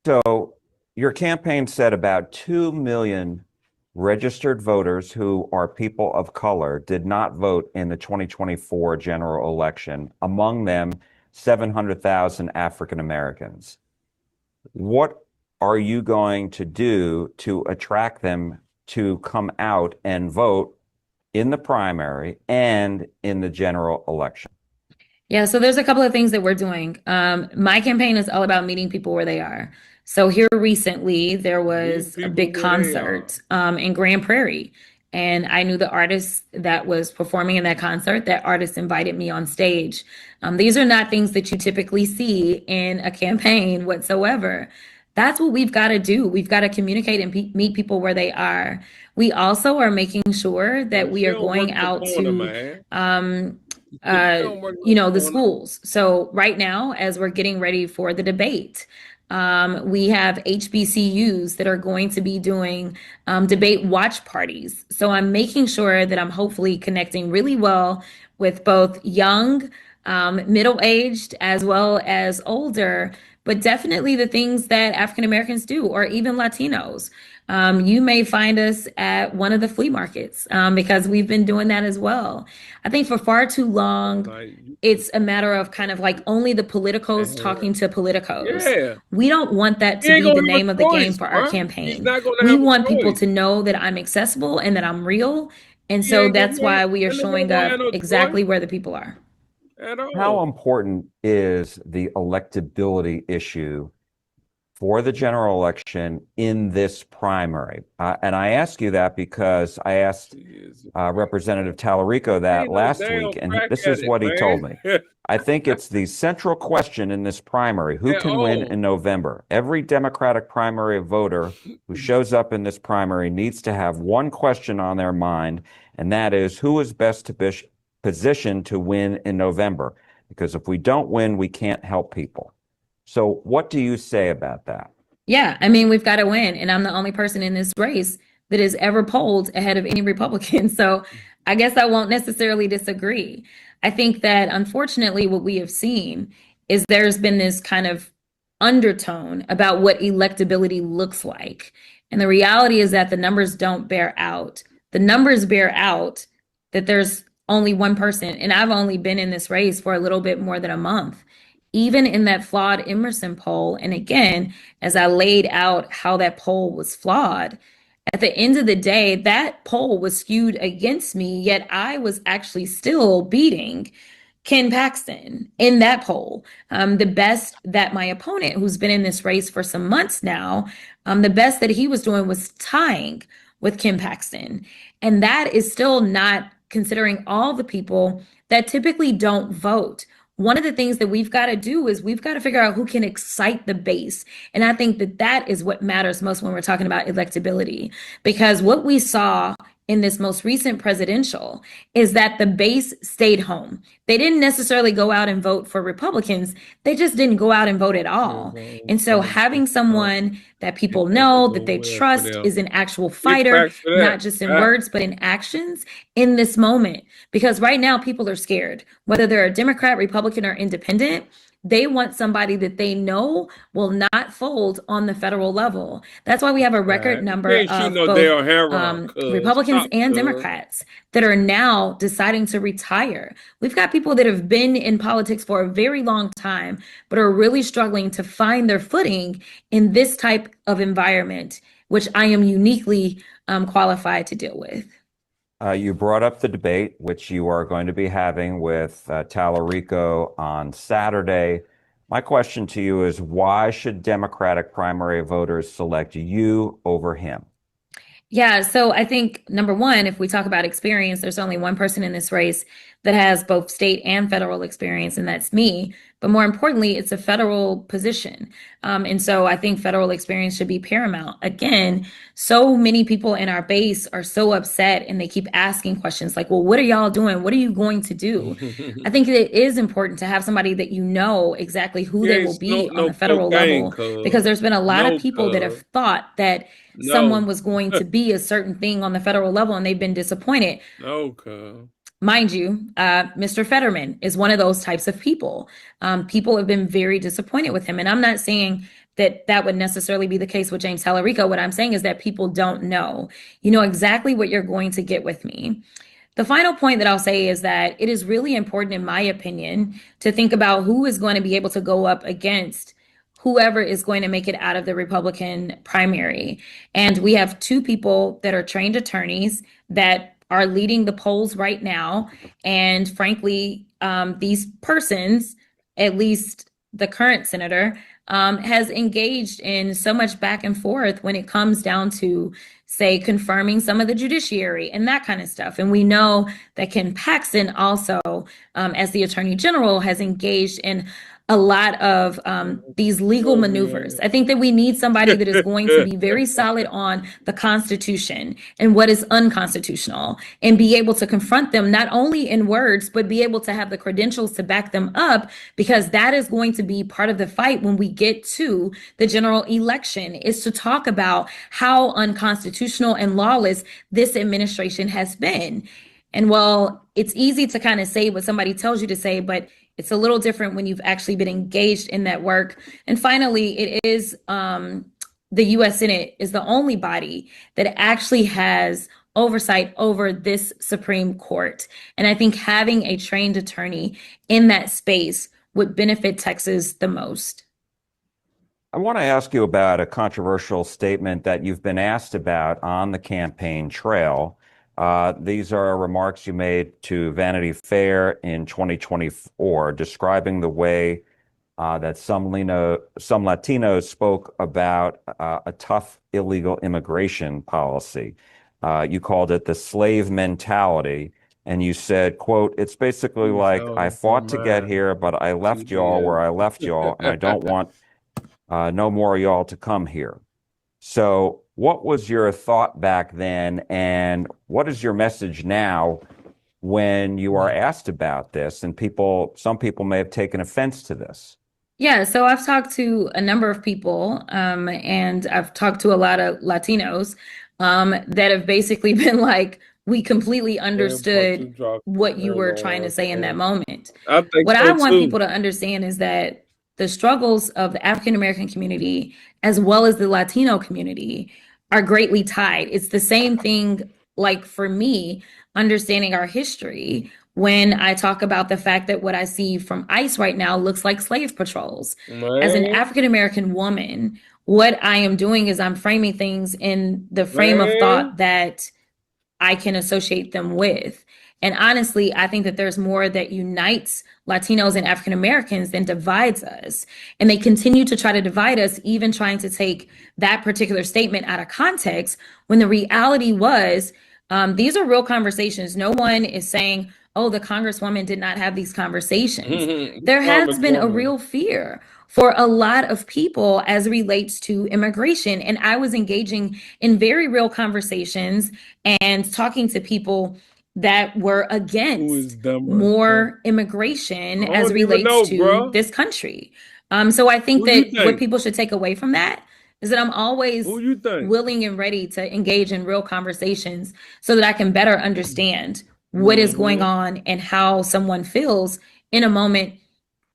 So your campaign said about 2 million registered voters who are people of color did not vote in the 2024 general election, among them 700,000 African Americans. What are you going to do to attract them to come out and vote in the primary and in the general election? Yeah, so there's a couple of things that we're doing. My campaign is all about meeting people where they are. So here recently, there was a big concert in Grand Prairie, and I knew the artist that was performing in that concert. That artist invited me on stage. These are not things that you typically see in a campaign whatsoever. That's what we've got to do. We've got to communicate and meet people where they are. We also are making sure that we are going out to the schools. So right now, as we're getting ready for the debate, we have HBCUs that are going to be doing debate watch parties. So I'm making sure that I'm hopefully connecting really well with both young, middle-aged, as well as older, but definitely the things that African Americans do, or even Latinos. You may find us at one of the flea markets because we've been doing that as well. I think for far too long, it's a matter of kind of like only the politicos talking to politicos. Yeah. We don't want that to be the name of the game for our campaign. We want people to know that I'm accessible and that I'm real. And so that's why we are showing up exactly where the people are. How important is the electability issue for the general election in this primary? And I ask you that because I asked Representative Tallarico that last week, and this is what he told me. I think it's the central question in this primary: who can win in November? Every Democratic primary voter who shows up in this primary needs to have one question on their mind, and that is, who is best to be positioned to win in November? Because if we don't win, we can't help people. So what do you say about that? Yeah, I mean, we've got to win. And I'm the only person in this race that is ever polled ahead of any Republican. So I guess I won't necessarily disagree. I think that unfortunately what we have seen is there's been this kind of undertone about what electability looks like. And the reality is that the numbers don't bear out. The numbers bear out that there's only one person. And I've only been in this race for a little bit more than a month. Even in that flawed Emerson poll, and again, as I laid out how that poll was flawed, at the end of the day, that poll was skewed against me, yet I was actually still beating Ken Paxton in that poll. The best that my opponent, who's been in this race for some months now, the best that he was doing was tying with Ken Paxton. And that is still not considering all the people that typically don't vote one of the things that we've got to do is we've got to figure out who can excite the base. And I think that that is what matters most when we're talking about electability, because what we saw in this most recent presidential is that the base stayed home. They didn't necessarily go out and vote for Republicans. They just didn't go out and vote at all. And so having someone that people know, that they trust, is an actual fighter, not just in words, but in actions in this moment. Because right now people are scared, whether they're a Democrat, Republican, or independent. They want somebody that they know will not fold on the federal level. That's why we have a record number of both Republicans and Democrats that are now deciding to retire. We've got people that have been in politics for a very long time, but are really struggling to find their footing in this type of environment, which I am uniquely qualified to deal with. You brought up the debate, which you are going to be having with Tallarico on Saturday. My question to you is, why should Democratic primary voters select you over him? Yeah, so I think, number one, if we talk about experience, there's only one person in this race that has both state and federal experience, and that's me. But more importantly, it's a federal position. And so I think federal experience should be paramount. Again, so many people in our base are so upset and they keep asking questions like, well, what are y'all doing? What are you going to do? I think it is important to have somebody that you know exactly who they will be on the federal level, because there's been a lot of people that have thought that someone was going to be a certain thing on the federal level and they've been disappointed. Mind you, Mr. Fetterman is one of those types of people. People have been very disappointed with him. And I'm not saying that that would necessarily be the case with James Tallarico. What I'm saying is that people don't know. You know exactly what you're going to get with me. The final point that I'll say is that it is really important, in my opinion, to think about who is going to be able to go up against whoever is going to make it out of the Republican primary. And we have two people that are trained attorneys that are leading the polls right now. And frankly, these persons, at least the current senator, has engaged in so much back and forth when it comes down to, say, confirming some of the judiciary and that kind of stuff. And we know that Ken Paxton also, as the Attorney General, has engaged in a lot of these legal maneuvers. I think that we need somebody that is going to be very solid on the Constitution and what is unconstitutional, and be able to confront them not only in words, but be able to have the credentials to back them up, because that is going to be part of the fight when we get to the general election, is to talk about how unconstitutional and lawless this administration has been. And well, it's easy to kind of say what somebody tells you to say, but it's a little different when you've actually been engaged in that work. And finally, it is the U.S. Senate is the only body that actually has oversight over this Supreme Court. And I think having a trained attorney in that space would benefit Texas the most. I want to ask you about a controversial statement that you've been asked about on the campaign trail. These are remarks you made to Vanity Fair in 2024, describing the way that some Latinos spoke about a tough illegal immigration policy. You called it the slave mentality, and you said, quote, "It's basically like, I fought to get here, but I left y'all where I left y'all, and I don't want no more of y'all to come here." So what was your thought back then, and what is your message now when you are asked about this? And some people may have taken offense to this. Yeah, so I've talked to a number of people, and I've talked to a lot of Latinos that have basically been like, we completely understood what you were trying to say in that moment. What I want people to understand is that the struggles of the African American community as well as the Latino community are greatly tied. It's the same thing, like for me, understanding our history, when I talk about the fact that what I see from ICE right now looks like slave patrols. As an African American woman, what I am doing is I'm framing things in the frame of thought that I can associate them with. And honestly, I think that there's more that unites Latinos and African Americans than divides us. And they continue to try to divide us, even trying to take that particular statement out of context, when the reality was, these are real conversations. No one is saying, oh, the Congresswoman did not have these conversations. There has been a real fear for a lot of people as it relates to immigration. And I was engaging in very real conversations and talking to people that were against more immigration as it relates to this country. So I think that what people should take away from that is that I'm always willing and ready to engage in real conversations so that I can better understand what is going on and how someone feels in a moment,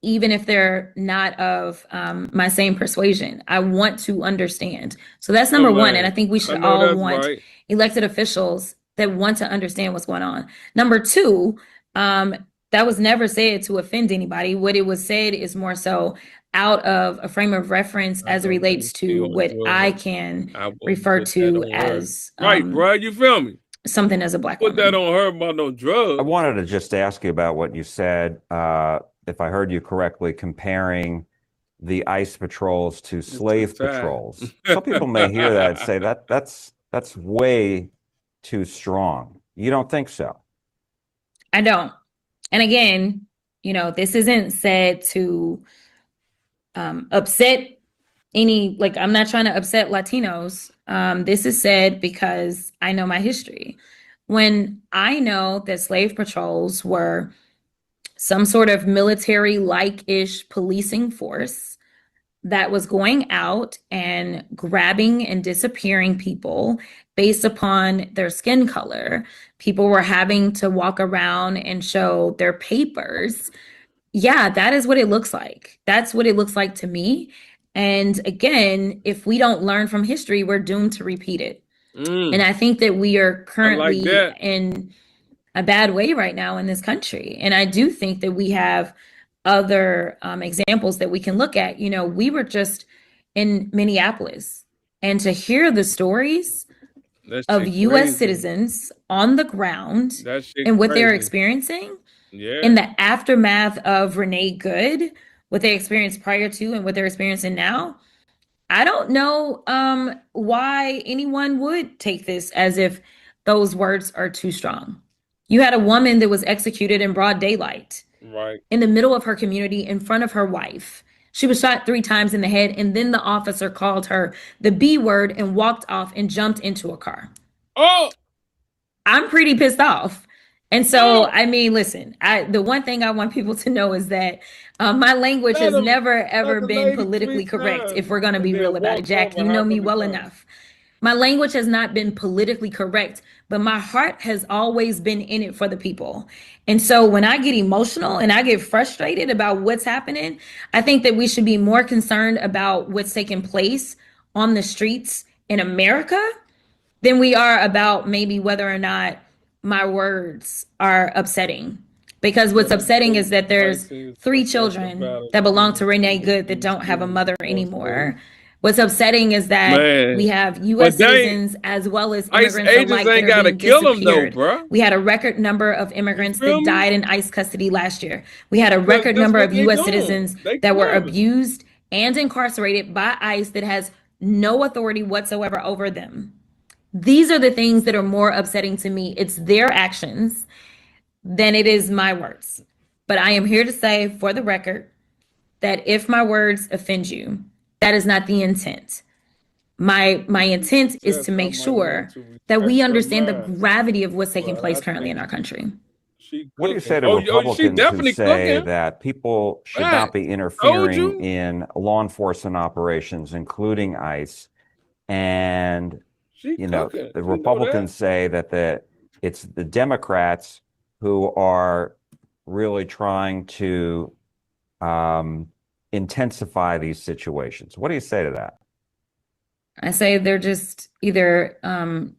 even if they're not of my same persuasion. I want to understand. So that's number one. And I think we should all want elected officials that want to understand what's going on. Number two, that was never said to offend anybody. What it was said is more so out of a frame of reference as it relates to what I can refer to as bro, you feel me? Something as a Black woman. Put that on her about no drugs. I wanted to just ask you about what you said, if I heard you correctly, comparing the ICE patrols to slave patrols. Some people may hear that and say that's way too strong. You don't think so? I don't. And again, this isn't said to upset any, like, I'm not trying to upset Latinos. This is said because I know my history. When I know that slave patrols were some sort of military-like-ish policing force that was going out and grabbing and disappearing people based upon their skin color. People were having to walk around and show their papers. Yeah, that is what it looks like. That's what it looks like to me. And again, if we don't learn from history, we're doomed to repeat it. And I think that we are currently in a bad way right now in this country. And I do think that we have other examples that we can look at. We were just in Minneapolis, and to hear the stories of U.S. citizens on the ground and what they're experiencing in the aftermath of Renee Good, what they experienced prior to and what they're experiencing now, I don't know why anyone would take this as if those words are too strong. You had a woman that was executed in broad daylight, in the middle of her community, in front of her wife. She was shot 3 times in the head, and then the officer called her the B word and walked off and jumped into a car. Oh, I'm pretty pissed off. And so, I mean, listen, the one thing I want people to know is that my language has never, ever been politically correct, if we're going to be real about it. Jack, you know me well enough. My language has not been politically correct, but my heart has always been in it for the people. And so when I get emotional and I get frustrated about what's happening, I think that we should be more concerned about what's taking place on the streets in America than we are about maybe whether or not my words are upsetting. Because what's upsetting is that there's 3 children that belong to Renee Good that don't have a mother anymore. What's upsetting is that we have U.S. citizens as well as immigrants alike that are being disappeared. We had a record number of immigrants that died in ICE custody last year. We had a record number of U.S. citizens that were abused and incarcerated by ICE that has no authority whatsoever over them. These are the things that are more upsetting to me. It's their actions than it is my words. But I am here to say, for the record, that if my words offend you, that is not the intent. My intent is to make sure that we understand the gravity of what's taking place currently in our country. What do you say to Republicans who say that people should not be interfering in law enforcement operations, including ICE? And, the Republicans say that it's the Democrats who are really trying to intensify these situations. What do you say to that? I say they're just either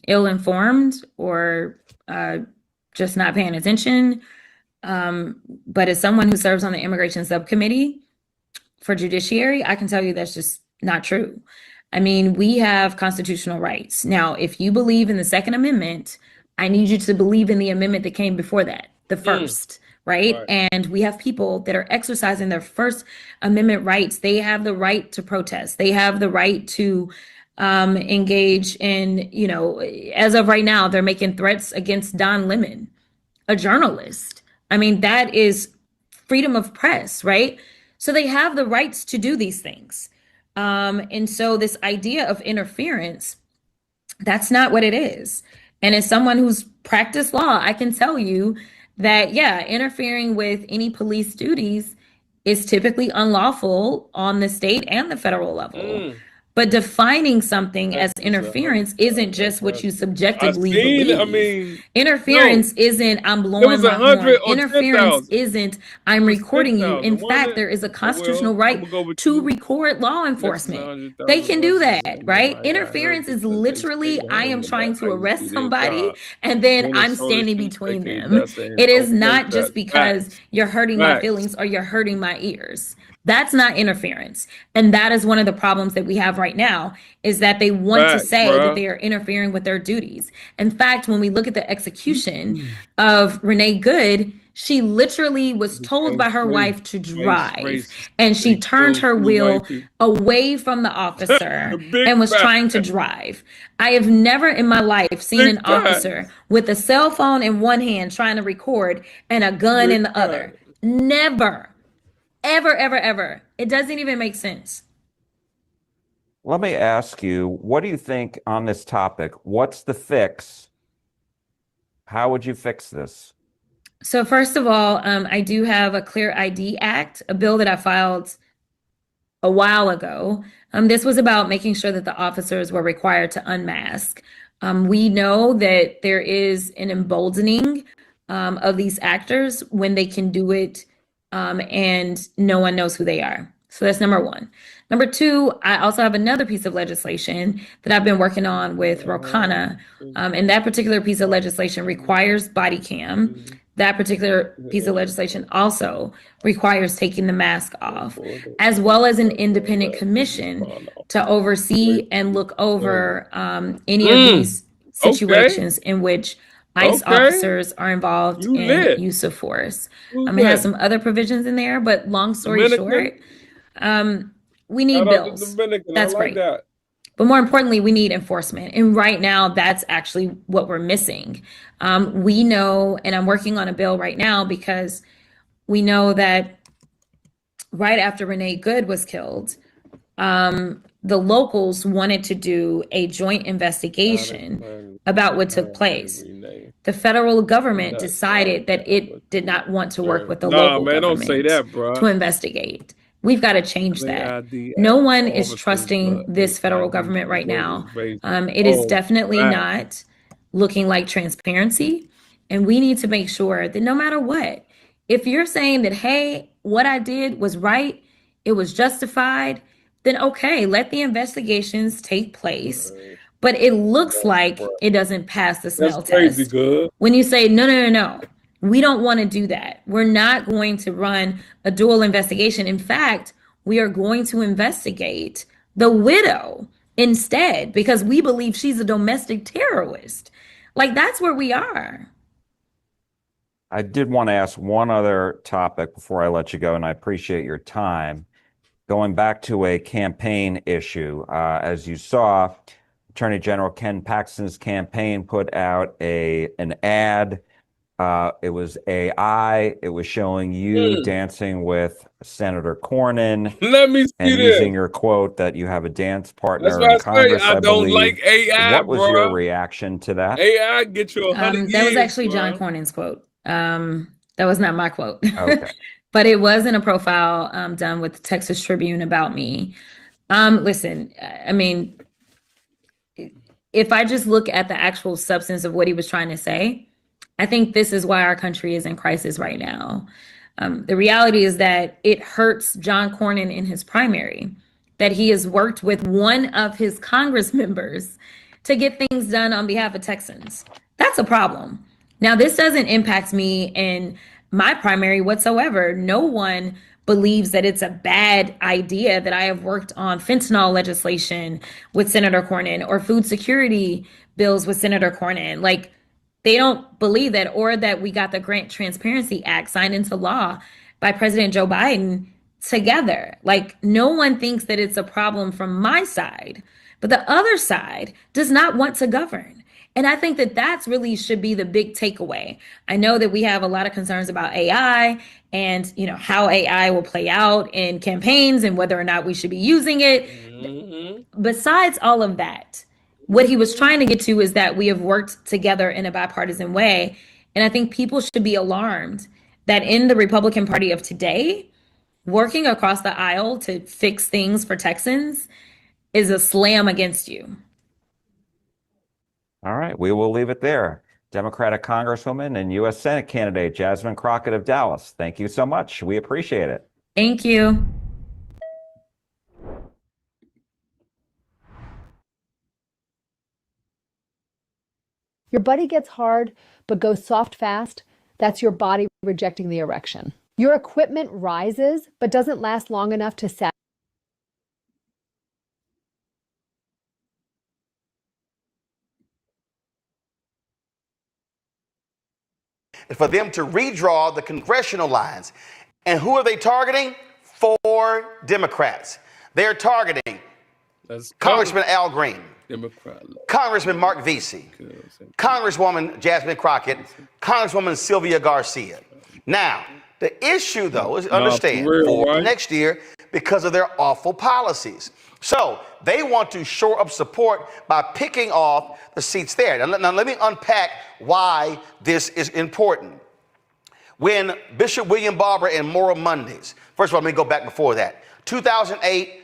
ill-informed or just not paying attention. But as someone who serves on the immigration subcommittee for judiciary, I can tell you that's just not true. I mean, we have constitutional rights. Now, if you believe in the Second Amendment, I need you to believe in the amendment that came before that, the first. Right? And we have people that are exercising their First Amendment rights. They have the right to protest. They have the right to engage in, as of right now, they're making threats against Don Lemon, a journalist, I mean, that is freedom of press, right? So they have the rights to do these things. And so this idea of interference, that's not what it is. And as someone who's practiced law, I can tell you that, yeah, interfering with any police duties is typically unlawful on the state and the federal level. But defining something as interference isn't just what you subjectively believe. Interference isn't I'm blowing my horn. Interference isn't I'm recording you. In fact, there is a constitutional right to record law enforcement. They can do that, right? Interference is literally I am trying to arrest somebody and then I'm standing between them. It is not just because you're hurting my feelings or you're hurting my ears. That's not interference. And that is one of the problems that we have right now is that they want to say that they are interfering with their duties. In fact, when we look at the execution of Renee Good, she literally was told by her wife to drive and she turned her wheel away from the officer and was trying to drive. I have never in my life seen an officer with a cell phone in one hand trying to record and a gun in the other. Never. Ever, ever, ever. It doesn't even make sense. Let me ask you, what do you think on this topic? What's the fix? How would you fix this? So first of all, I do have a Clear ID Act, a bill that I filed a while ago. This was about making sure that the officers were required to unmask. We know that there is an emboldening of these actors when they can do it and no one knows who they are. So that's number one. Number two, I also have another piece of legislation that I've been working on with Rokana. And that particular piece of legislation requires body cam. That particular piece of legislation also requires taking the mask off, as well as an independent commission to oversee and look over any of these situations in which ICE officers are involved in use of force. It has some other provisions in there, but long story short, we need bills. That's great. But more importantly, we need enforcement. And right now, that's actually what we're missing. We know, and I'm working on a bill right now because we know that right after Renee Good was killed, the locals wanted to do a joint investigation about what took place. The federal government decided that it did not want to work with the local government to investigate. We've got to change that. No one is trusting this federal government right now. It is definitely not looking like transparency. And we need to make sure that no matter what, if you're saying that, hey, what I did was right, it was justified, then okay, let the investigations take place. But it looks like it doesn't pass the smell test. When you say, no, we don't want to do that. We're not going to run a dual investigation. In fact, we are going to investigate the widow instead because we believe she's a domestic terrorist. Like, that's where we are. I did want to ask one other topic before I let you go, and I appreciate your time. Going back to a campaign issue, as you saw, Attorney General Ken Paxton's campaign put out an ad. It was AI. It was showing you dancing with Senator Cornyn. Let me see and this. Using your quote that you have a dance partner That's why in Congress. I don't like AI. What was your reaction to that? AI get you 100 years. That was actually John Cornyn's quote. That was not my quote. Okay. But it was in a profile done with the Texas Tribune about me. Listen, I mean, if I just look at the actual substance of what he was trying to say, I think this is why our country is in crisis right now. The reality is that it hurts John Cornyn in his primary, that he has worked with one of his Congress members to get things done on behalf of Texans. That's a problem. Now, this doesn't impact me in my primary whatsoever. No one believes that it's a bad idea that I have worked on fentanyl legislation with Senator Cornyn or food security bills with Senator Cornyn. Like, they don't believe that, or that we got the Grant Transparency Act signed into law by President Joe Biden together. Like, no one thinks that it's a problem from my side, but the other side does not want to govern. And I think that that's really should be the big takeaway. I know that we have a lot of concerns about AI and, you know, how AI will play out in campaigns and whether or not we should be using it. Besides all of that, what he was trying to get to is that we have worked together in a bipartisan way. And I think people should be alarmed that in the Republican Party of today, working across the aisle to fix things for Texans is a slam against you. All right, we will leave it there. Democratic Congresswoman and U.S. Senate candidate Jasmine Crockett of Dallas, thank you so much. We appreciate it. Thank you. Your body gets hard, but goes soft fast. That's your body rejecting the erection. Your equipment rises, but doesn't last long enough to satisfy. For them to redraw the congressional lines. And who are they targeting? 4 Democrats. They're targeting Congressman Al Green, Congressman Mark Vesey, Congresswoman Jasmine Crockett, Congresswoman Sylvia Garcia. Now, the issue, though, is understand for next year because of their awful policies. So they want to shore up support by picking off the seats there. Now let me unpack why this is important. When Bishop William Barber and Moral Mondays, first of all, let me go back before that. 2008,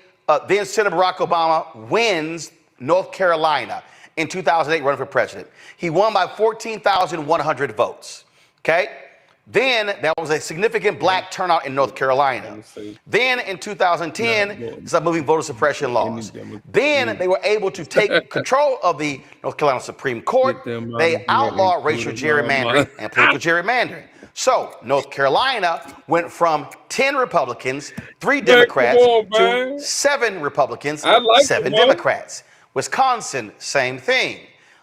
then Senator Barack Obama wins North Carolina in 2008 running for president. He won by 14,100 votes, okay? Then there was a significant black turnout in North Carolina. Then in 2010, started moving voter suppression laws. Then they were able to take control of the North Carolina Supreme Court. They outlawed racial gerrymandering and political gerrymandering. So North Carolina went from 10 Republicans, 3 Democrats, to 7 Republicans, 7 Democrats. Wisconsin, same thing.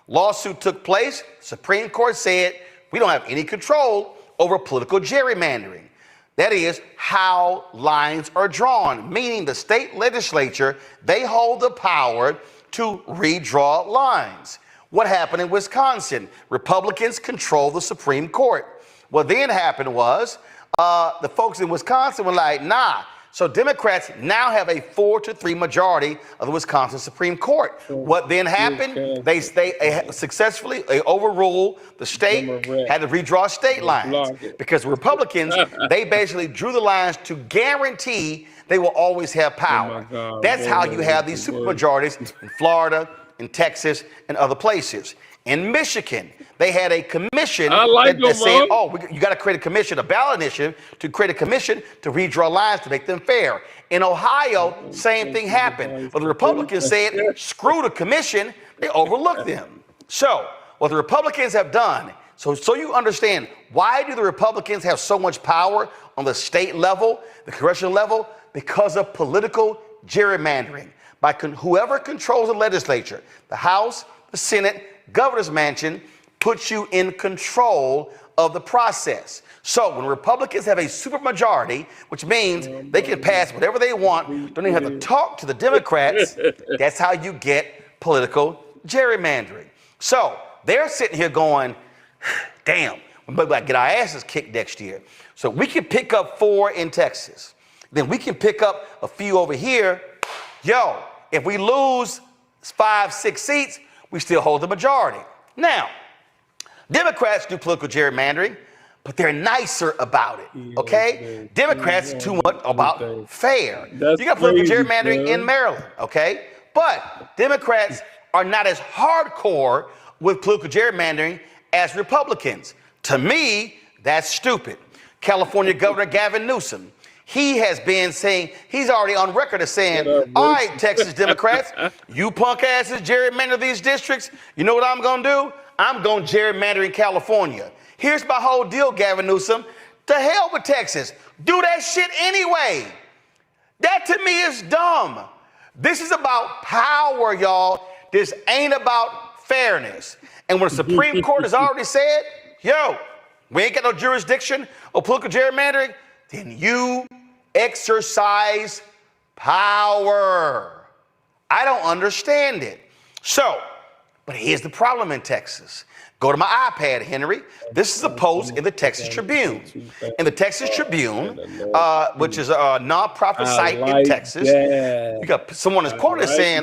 Lawsuit took place. Supreme Court said, we don't have any control over political gerrymandering. That is how lines are drawn, meaning the state legislature, they hold the power to redraw lines. What happened in Wisconsin? Republicans control the Supreme Court. What then happened was the folks in Wisconsin were like, nah. So Democrats now have a 4-3 majority of the Wisconsin Supreme Court. What then happened? They successfully overruled the state, had to redraw state lines because Republicans, they basically drew the lines to guarantee they will always have power. That's how you have these supermajorities in Florida, in Texas, and other places. In Michigan, they had a commission that said, oh, you got to create a commission, a ballot initiative to create a commission to redraw lines to make them fair. In Ohio, same thing happened. But the Republicans said, screw the commission. They overlooked them. So what the Republicans have done, so you understand, why do the Republicans have so much power on the state level, the congressional level? Because of political gerrymandering. By whoever controls the legislature, the House, the Senate, governor's mansion, puts you in control of the process. So when Republicans have a supermajority, which means they can pass whatever they want, don't even have to talk to the Democrats, that's how you get political gerrymandering. So they're sitting here going, damn, we're about to get our asses kicked next year. So we can pick up 4 in Texas. Then we can pick up a few over here. Yo, if we lose 5, 6 seats, we still hold the majority. Now, Democrats do political gerrymandering, but they're nicer about it, okay? Democrats too much about fair. You got political gerrymandering in Maryland, okay? But Democrats are not as hardcore with political gerrymandering as Republicans. To me, that's stupid. California Governor Gavin Newsom, he has been saying, he's already on record as saying, all right, Texas Democrats, you punk asses gerrymander these districts. You know what I'm going to do? I'm going to gerrymander in California. Here's my whole deal, Gavin Newsom. To hell with Texas. Do that shit anyway. That to me is dumb. This is about power, y'all. This ain't about fairness. And when the Supreme Court has already said, yo, we ain't got no jurisdiction or political gerrymandering, then you exercise power. I don't understand it. So But here's the problem in Texas. Go to my iPad, Henry. This is a post in the Texas Tribune. In the Texas Tribune, which is a nonprofit site in Texas, you got someone is quoted saying,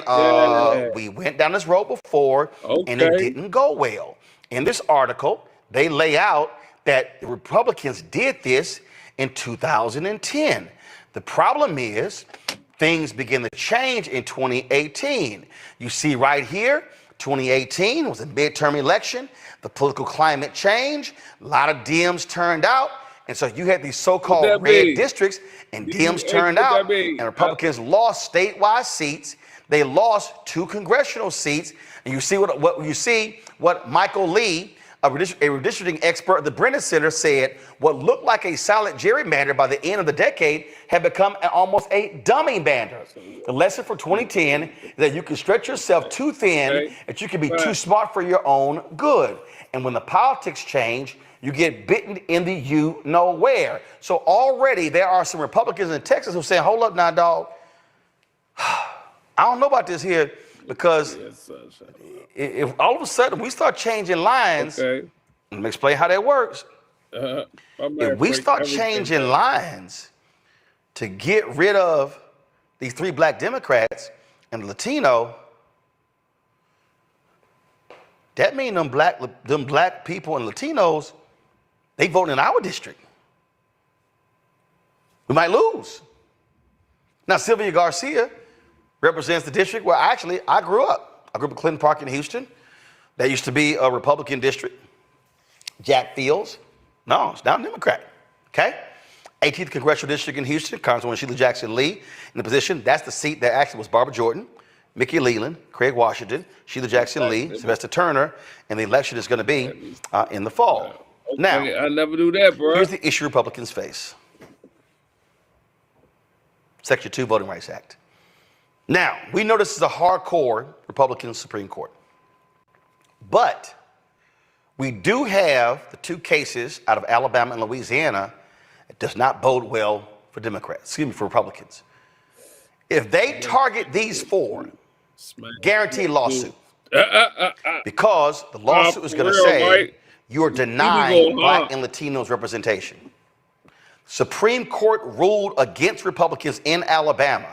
we went down this road before and it didn't go well. In this article, they lay out that the Republicans did this in 2010. The problem is things begin to change in 2018. You see right here, 2018 was a midterm election. The political climate changed. A lot of Dems turned out. And so you had these so-called red districts, and Dems turned out, and Republicans lost statewide seats. They lost 2 congressional seats. And you see what Michael Lee, a redistricting expert at the Brennan Center, said what looked like a silent gerrymander by the end of the decade had become almost a dummy bander. The lesson for 2010 is that you can stretch yourself too thin, that you can be too smart for your own good. And when the politics change, you get bitten in the you-know-where. So already there are some Republicans in Texas who are saying, hold up now, dog. I don't know about this here, because if all of a sudden we start changing lines, let me explain how that works. If we start changing lines to get rid of these 3 black Democrats and Latino, that means them black people and Latinos, they vote in our district. We might lose. Now, Sylvia Garcia represents the district where I grew up. I grew up in Clinton Park in Houston. That used to be a Republican district. Jack Fields, no, it's now Democrat. Okay? 18th Congressional District in Houston, Congresswoman Sheila Jackson Lee in the position. That's the seat that actually was Barbara Jordan, Mickey Leland, Craig Washington, Sheila Jackson Lee, Sylvester Turner, and the election is going to be in the fall. Now, I never do that, bro. Here's the issue Republicans face. Section 2 Voting Rights Act. Now, we know this is a hardcore Republican Supreme Court. But we do have the 2 cases out of Alabama and Louisiana. It does not bode well for for Republicans. If they target these 4, guaranteed lawsuit. Because the lawsuit is going to say you're denying black and Latinos representation. Supreme Court ruled against Republicans in Alabama,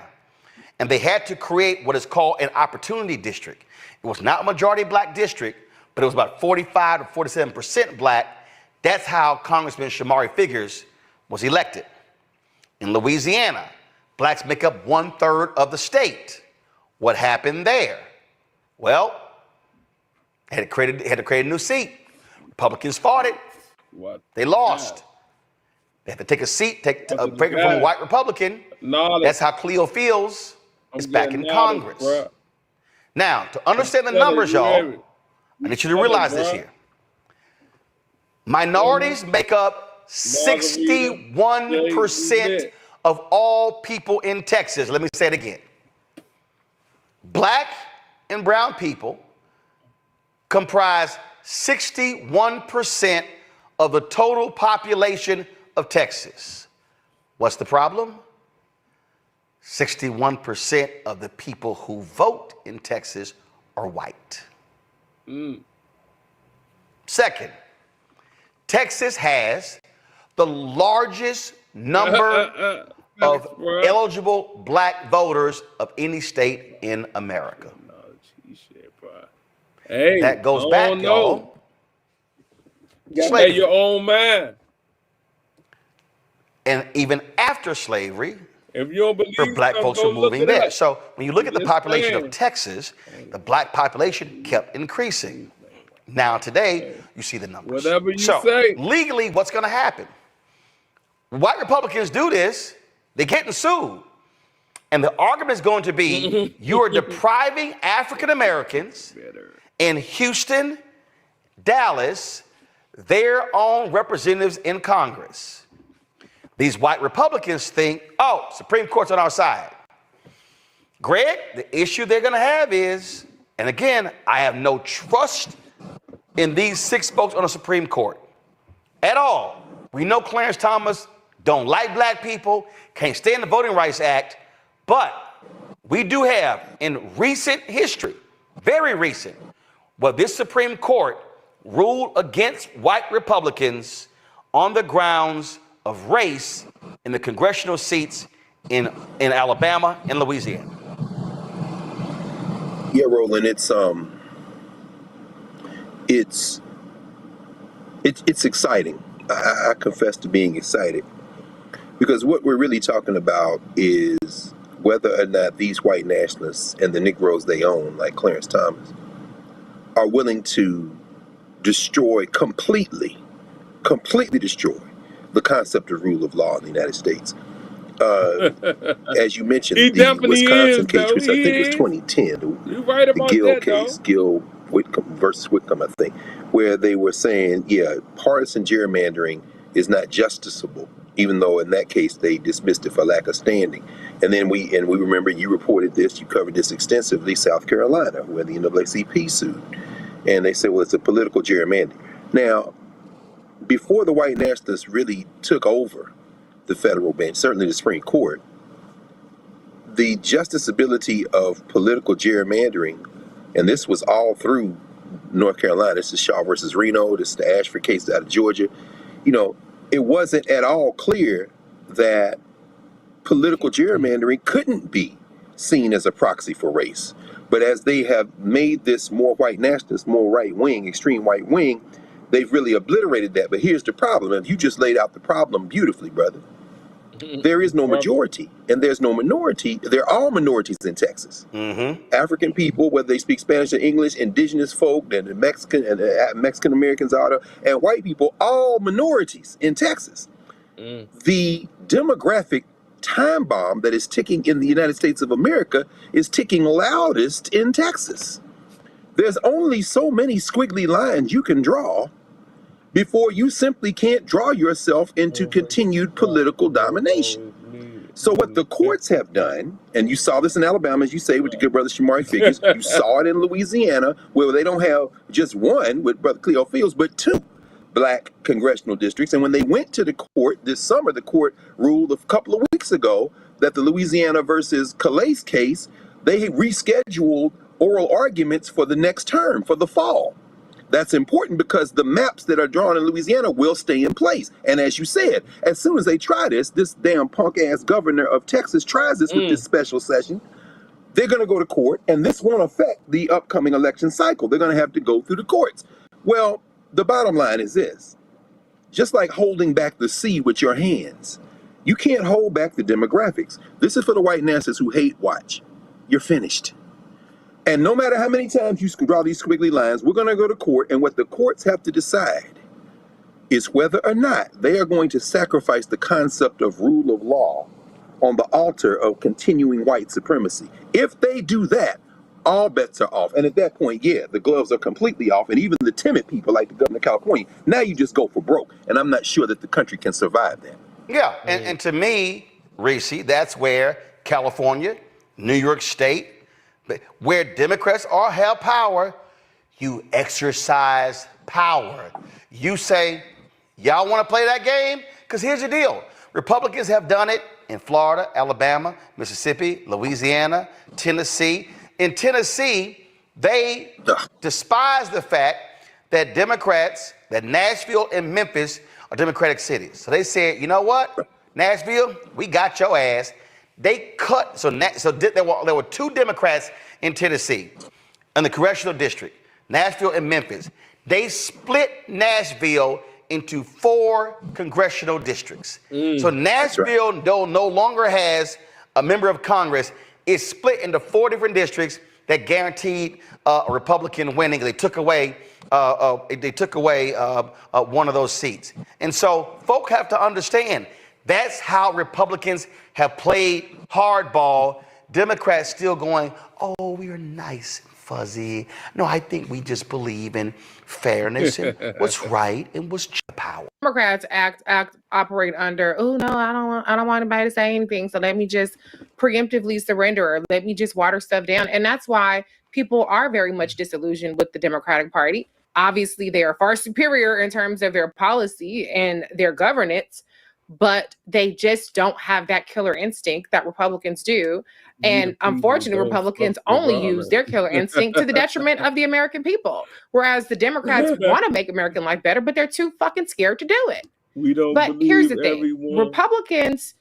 and they had to create what is called an opportunity district. It was not a majority black district, but it was about 45 to 47% black. That's how Congressman Shamari Figures was elected. In Louisiana, blacks make up 1/3 of the state. What happened there? Well, they had to create a new seat. Republicans fought it. They lost. They had to take a seat, take a break from a white Republican. That's how Cleo feels. Is back in Congress. Now, to understand the numbers, y'all, I need you to realize this here. Minorities make up 61% of all people in Texas. Let me say it again. Black and brown people comprise 61% of the total population of Texas. What's the problem? 61% of the people who vote in Texas are white. Second, Texas has the largest number of eligible black voters of any state in America. Hey, that goes back, y'all. Slavery. Your own man. And even after slavery, if you don't believe black folks were moving there. So when you look at the population of Texas, the black population kept increasing. Now today, you see the numbers. Whatever you say. Legally, what's going to happen? White Republicans do this, they're getting sued. And the argument is going to be, you are depriving African Americans in Houston, Dallas, their own representatives in Congress. These white Republicans think, oh, Supreme Court's on our side. Greg, the issue they're going to have is, and again, I have no trust in these 6 folks on the Supreme Court at all. We know Clarence Thomas don't like black people, can't stand the Voting Rights Act, but we do have in recent history, very recent, Well, this Supreme Court ruled against white Republicans on the grounds of race in the congressional seats in Alabama and Louisiana. Yeah, Roland, it's exciting. I confess to being excited, because what we're really talking about is whether or not these white nationalists and the Negroes they own, like Clarence Thomas, are willing to destroy completely destroy the concept of rule of law in the United States. As you mentioned, the Wisconsin case, which I think was 2010, the Gill case, Gill Whitcomb versus Whitcomb, I think, where they were saying, yeah, partisan gerrymandering is not justiciable, even though in that case they dismissed it for lack of standing. And then we remember, you reported this, you covered this extensively, South Carolina, where the NAACP sued. And they said, well, it's a political gerrymandering. Now, before the white nationalists really took over the federal bench, certainly the Supreme Court, the justiciability of political gerrymandering, and this was all through North Carolina, this is Shaw versus Reno, this is the Ashford case out of Georgia, it wasn't at all clear that political gerrymandering couldn't be seen as a proxy for race. But as they have made this more white nationalist, more right wing, extreme white wing, they've really obliterated that. But here's the problem, and you just laid out the problem beautifully, brother. There is no majority, and there's no minority. They're all minorities in Texas. African people, whether they speak Spanish or English, indigenous folk, and Mexican Americans are, and white people, all minorities in Texas. The demographic time bomb that is ticking in the United States of America is ticking loudest in Texas. There's only so many squiggly lines you can draw before you simply can't draw yourself into continued political domination. So what the courts have done, and you saw this in Alabama, as you say, with the good brother Shamari Figures, you saw it in Louisiana, where they don't have just one with Brother Cleo Fields, but two black congressional districts. And when they went to the court this summer, the court ruled a couple of weeks ago that the Louisiana versus Calais case, they rescheduled oral arguments for the next term, for the fall. That's important because the maps that are drawn in Louisiana will stay in place. And as you said, as soon as they try this damn punk-ass governor of Texas tries this with this special session, they're going to go to court, and this won't affect the upcoming election cycle. They're going to have to go through the courts. Well, the bottom line is this. Just like holding back the sea with your hands, you can't hold back the demographics. This is for the white nationalists who hate watch. You're finished. And no matter how many times you draw these squiggly lines, we're going to go to court, and what the courts have to decide is whether or not they are going to sacrifice the concept of rule of law on the altar of continuing white supremacy. If they do that, all bets are off. And at that point, yeah, the gloves are completely off. And even the timid people like the governor of California, now you just go for broke. And I'm not sure that the country can survive that. Yeah, and to me, Reese, that's where California, New York State, where Democrats are held power, you exercise power. You say, y'all want to play that game? Because here's the deal. Republicans have done it in Florida, Alabama, Mississippi, Louisiana, Tennessee. In Tennessee, they despise the fact that Democrats, that Nashville and Memphis are Democratic cities. So they said, you know what, Nashville, we got your ass. They cut, there were two Democrats in Tennessee in the Congressional District, Nashville and Memphis. They split Nashville into 4 congressional districts. So Nashville no longer has a member of Congress. It's split into 4 different districts that guaranteed a Republican winning. They took away one of those seats. And so folk have to understand that's how Republicans have played hardball. Democrats still going, oh, we are nice and fuzzy. No, I think we just believe in fairness and what's right and what's power. Democrats operate under, oh no, I don't want anybody to say anything, so let me just preemptively surrender, or let me just water stuff down. And that's why people are very much disillusioned with the Democratic Party. Obviously, they are far superior in terms of their policy and their governance, but they just don't have that killer instinct that Republicans do. And unfortunately, Republicans only use their killer instinct to the detriment of the American people. Whereas the Democrats want to make American life better, but they're too fucking scared to do it. We don't But here's the thing. everyone. Republicans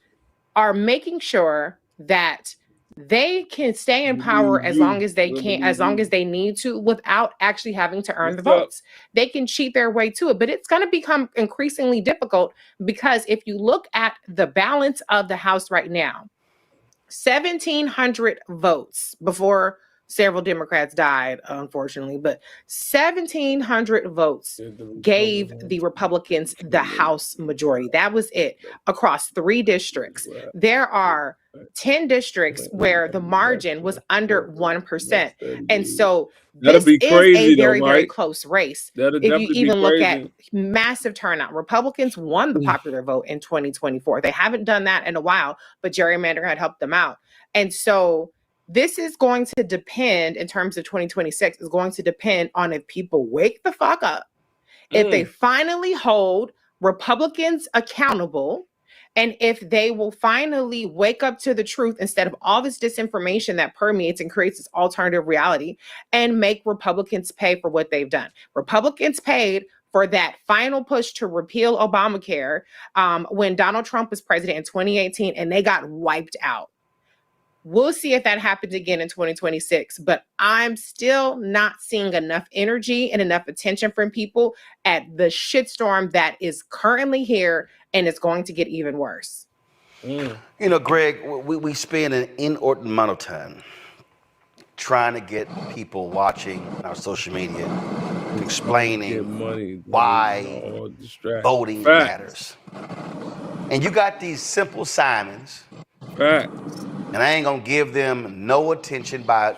are making sure that they can stay in power as long as they can, as long as they need to, without actually having to earn the votes. They can cheat their way to it, but it's going to become increasingly difficult because if you look at the balance of the House right now, 1,700 votes before several Democrats died, unfortunately, but 1,700 votes gave the Republicans the House majority. That was it across 3 districts. There are 10 districts where the margin was under 1%. And so this is a very, very close race. If you even look at massive turnout, Republicans won the popular vote in 2024. They haven't done that in a while, but gerrymandering had helped them out. And so this is going to depend, in terms of 2026, is going to depend on if people wake the fuck up, if they finally hold Republicans accountable, and if they will finally wake up to the truth instead of all this disinformation that permeates and creates this alternative reality and make Republicans pay for what they've done. Republicans paid for that final push to repeal Obamacare when Donald Trump was president in 2018, and they got wiped out. We'll see if that happens again in 2026, but I'm still not seeing enough energy and enough attention from people at the shitstorm that is currently here, and it's going to get even worse. You know, Greg, we spend an inordinate amount of time trying to get people watching our social media explaining why voting matters. And you got these simple Simons. And I ain't gonna give them no attention by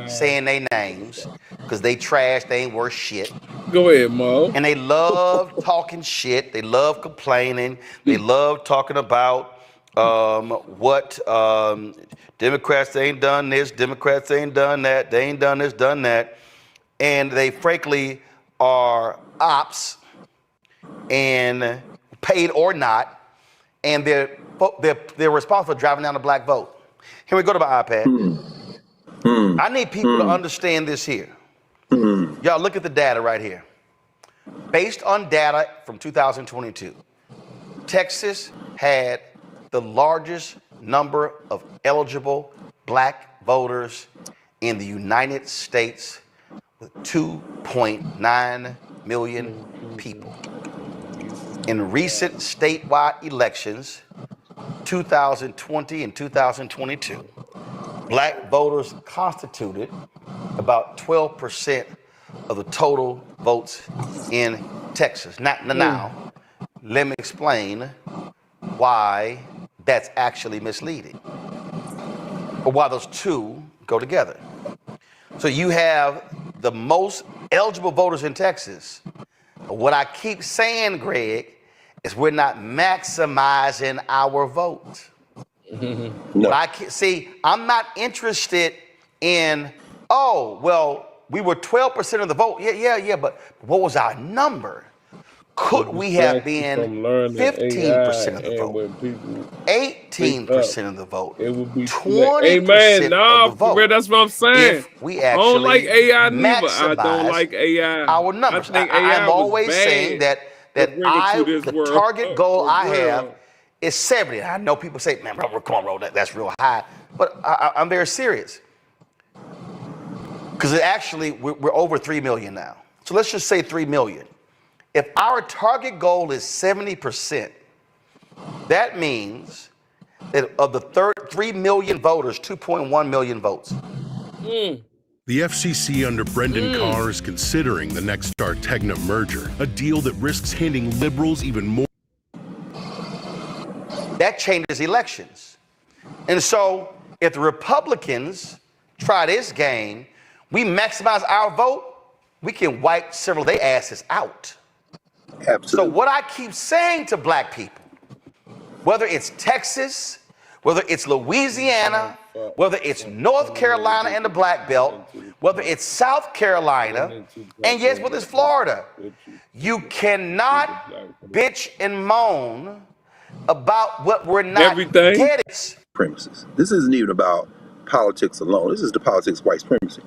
saying their names, because they trash, they ain't worth shit. Go ahead, Mo. And they love talking shit, they love complaining, they love talking about what Democrats ain't done this, Democrats ain't done that, they ain't done this, done that. And they frankly are ops, and paid or not, and they're responsible for driving down the black vote. Here we go to my iPad. I need people to understand this here. Y'all look at the data right here. Based on data from 2022, Texas had the largest number of eligible black voters in the United States, with 2.9 million people. In recent statewide elections, 2020 and 2022, black voters constituted about 12% of the total votes in Texas. Now, let me explain why that's actually misleading, or why those two go together. So you have the most eligible voters in Texas. What I keep saying, Greg, is we're not maximizing our vote. No. I'm not interested in, oh, well, we were 12% of the vote. Yeah, but what was our number? Could we have been 15% of the vote, 18% of the vote, 20% of the vote? That's what I'm saying. If we actually I don't like AI neither. I don't maximize like AI. our numbers. I think AI I'm always saying that the target goal I have is 70. I know people say, man, bro, come on, bro, that's real high. But I'm very serious. Because actually, we're over 3 million now. So let's just say 3 million. If our target goal is 70%, that means that of the 3 million voters, 2.1 million votes. The FCC under Brendan Carr is considering the next Tegna merger, a deal that risks handing liberals even more. That changes elections. And so if the Republicans try this game, we maximize our vote, we can wipe several of their asses out. Absolutely. So what I keep saying to black people, whether it's Texas, whether it's Louisiana, whether it's North Carolina and the Black Belt, whether it's South Carolina, and yes, whether it's Florida, you cannot bitch and moan about what we're not getting. supremacists. This isn't even about politics alone. This is the politics of white supremacy.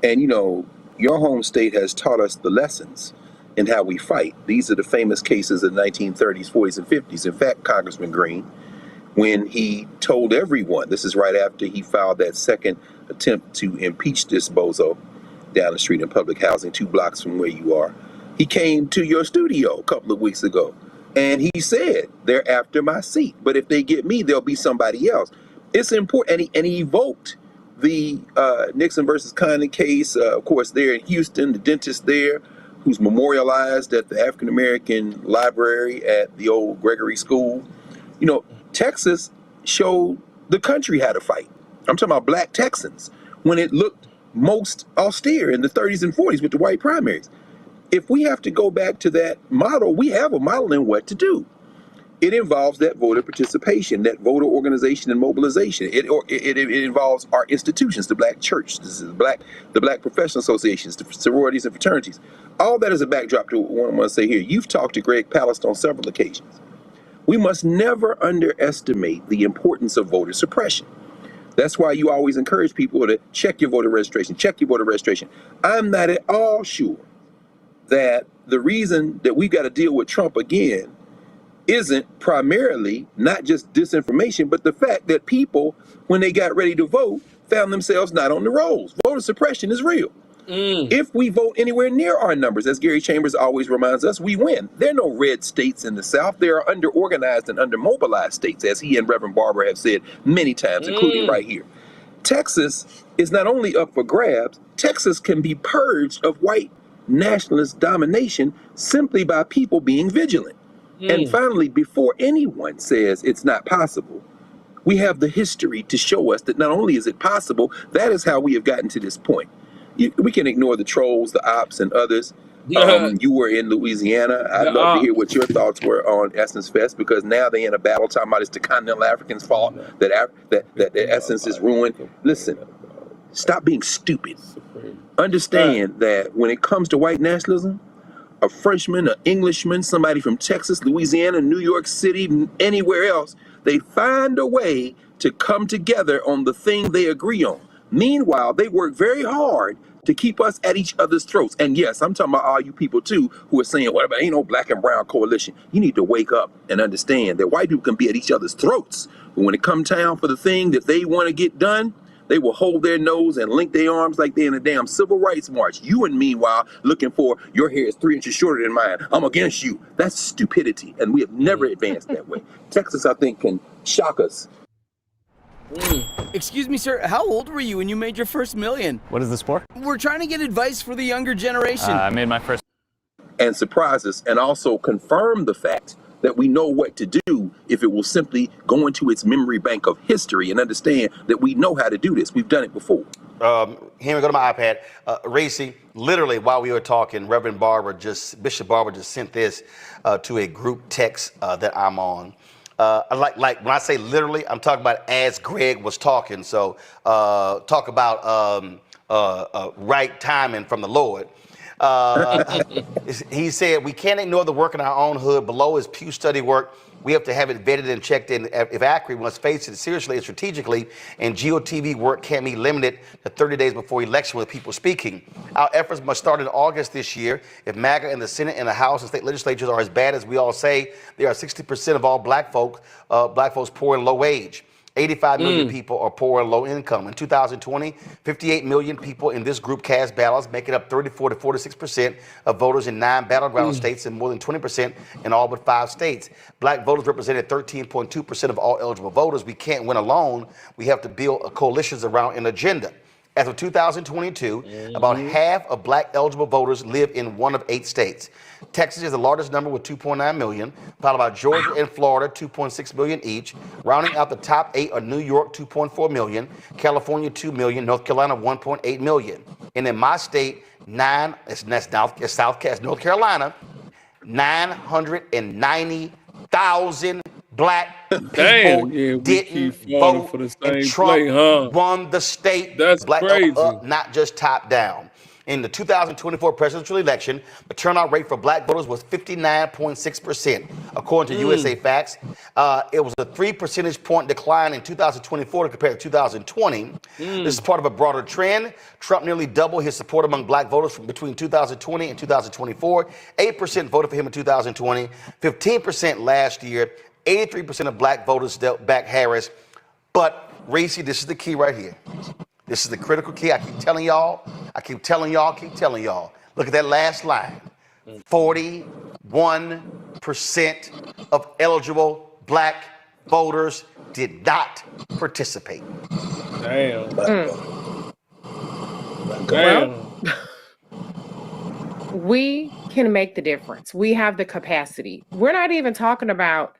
And, you know, your home state has taught us the lessons in how we fight. These are the famous cases of the 1930s, 40s, and 50s. In fact, Congressman Green, when he told everyone, this is right after he filed that second attempt to impeach this bozo down the street in public housing 2 blocks from where you are, he came to your studio a couple of weeks ago and he said, they're after my seat, but if they get me, there'll be somebody else. It's important. And he evoked the Nixon versus Condon case, of course, there in Houston, the dentist there who's memorialized at the African American library at the old Gregory School. You know, Texas showed the country how to fight. I'm talking about black Texans when it looked most austere in the 30s and 40s with the white primaries. If we have to go back to that model, we have a model in what to do. It involves that voter participation, that voter organization and mobilization. It involves our institutions, the black church, the black professional associations, the sororities and fraternities. All that is a backdrop to what I'm going to say here. You've talked to Greg Palast on several occasions. We must never underestimate the importance of voter suppression. That's why you always encourage people to check your voter registration, check your voter registration. I'm not at all sure that the reason that we've got to deal with Trump again isn't primarily not just disinformation, but the fact that people, when they got ready to vote, found themselves not on the rolls. Voter suppression is real. If we vote anywhere near our numbers, as Gary Chambers always reminds us, we win. There are no red states in the South. There are under-organized and under-mobilized states, as he and Reverend Barber have said many times, including right here. Texas is not only up for grabs, Texas can be purged of white nationalist domination simply by people being vigilant. And finally, before anyone says it's not possible, we have the history to show us that not only is it possible, that is how we have gotten to this point. We can ignore the trolls, the ops, and others. You were in Louisiana. I'd love to hear what your thoughts were on Essence Fest, because now they're in a battle talking about it's the continental Africans' fault that the Essence is ruined. Listen, stop being stupid. Understand that when it comes to white nationalism, a Frenchman, an Englishman, somebody from Texas, Louisiana, New York City, anywhere else, they find a way to come together on the thing they agree on. Meanwhile, they work very hard to keep us at each other's throats. And yes, I'm talking about all you people too who are saying, what about ain't no black and brown coalition? You need to wake up and understand that white people can be at each other's throats. But when it comes time for the thing that they want to get done, they will hold their nose and link their arms like they're in a damn civil rights march. You and meanwhile looking for your hair is 3 inches shorter than mine. I'm against you. That's stupidity. And we have never advanced that way. Texas, I think, can shock us. Excuse me, sir. How old were you when you made your first million? What is this for? We're trying to get advice for the younger generation. I made my first. And surprise us and also confirm the fact that we know what to do if it will simply go into its memory bank of history and understand that we know how to do this. We've done it before. Henry, go to my iPad. Race, literally while we were talking, Bishop Barber just sent this to a group text that I'm on. Like when I say literally, I'm talking about as Greg was talking. So talk about right timing from the Lord. He said, we can't ignore the work in our own hood. Below is Pew study work. We have to have it vetted and checked in. If accurate, we must face it seriously and strategically. And GOTV work can't be limited to 30 days before election with people speaking. Our efforts must start in August this year. If MAGA and the Senate and the House and state legislatures are as bad as we all say, there are 60% of all black folks poor and low wage. 85 million people are poor and low income. In 2020, 58 million people in this group cast ballots, making up 34 to 46% of voters in 9 battleground states and more than 20% in all but 5 states. Black voters represented 13.2% of all eligible voters. We can't win alone. We have to build coalitions around an agenda. As of 2022, about half of black eligible voters live in one of 8 states. Texas is the largest number with 2.9 million, followed by Georgia and Florida, 2.6 million each. Rounding out the top 8 are New York, 2.4 million, California, 2 million, North Carolina, 1.8 million. And in my state, North Carolina, 990,000 black people didn't vote, and Trump won the state. That's black crazy. up, not just top down. In the 2024 presidential election, the turnout rate for black voters was 59.6%. According to USA Facts, it was a 3 percentage point decline in 2024 compared to 2020. This is part of a broader trend. Trump nearly doubled his support among black voters from between 2020 and 2024. 8% voted for him in 2020, 15% last year. 83% of black voters back Harris. But, Reese, this is the key right here. This is the critical key. I keep telling y'all. Look at that last line. 41% of eligible black voters did not participate. Damn. Well, we can make the difference. We have the capacity. We're not even talking about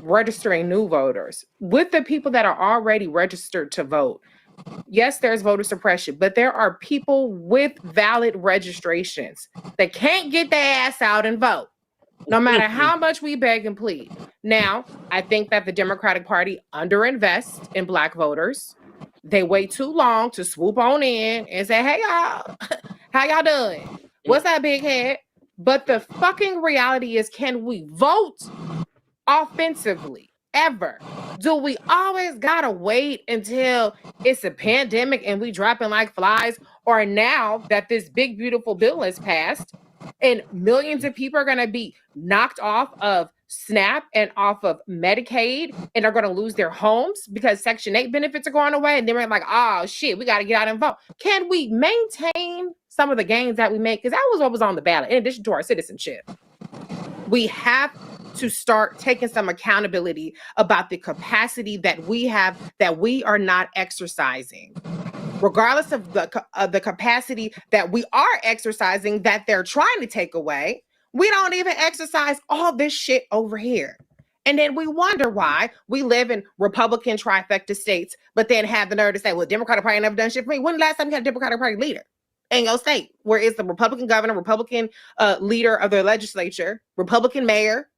registering new voters. With the people that are already registered to vote, yes, there's voter suppression, but there are people with valid registrations that can't get their ass out and vote, no matter how much we beg and plead. Now, I think that the Democratic Party underinvests in black voters. They wait too long to swoop on in and say, hey, y'all, how y'all doing? What's that, big head? But the fucking reality is, can we vote offensively ever? Do we always gotta wait until it's a pandemic and we dropping like flies? Or now that this big, beautiful bill has passed and millions of people are gonna be knocked off of SNAP and off of Medicaid and are gonna lose their homes because Section 8 benefits are going away, and then we're like, oh shit, we gotta get out and vote. Can we maintain some of the gains that we make? Because that was what was on the ballot, in addition to our citizenship. We have to start taking some accountability about the capacity that we have that we are not exercising, regardless of the capacity that we are exercising that they're trying to take away. We don't even exercise all this shit over here. And then we wonder why we live in Republican trifecta states, but then have the nerve to say, well, Democratic Party never done shit for me. When the last time you had a Democratic Party leader in your state? Where is the Republican governor, Republican leader of their legislature, Republican mayor?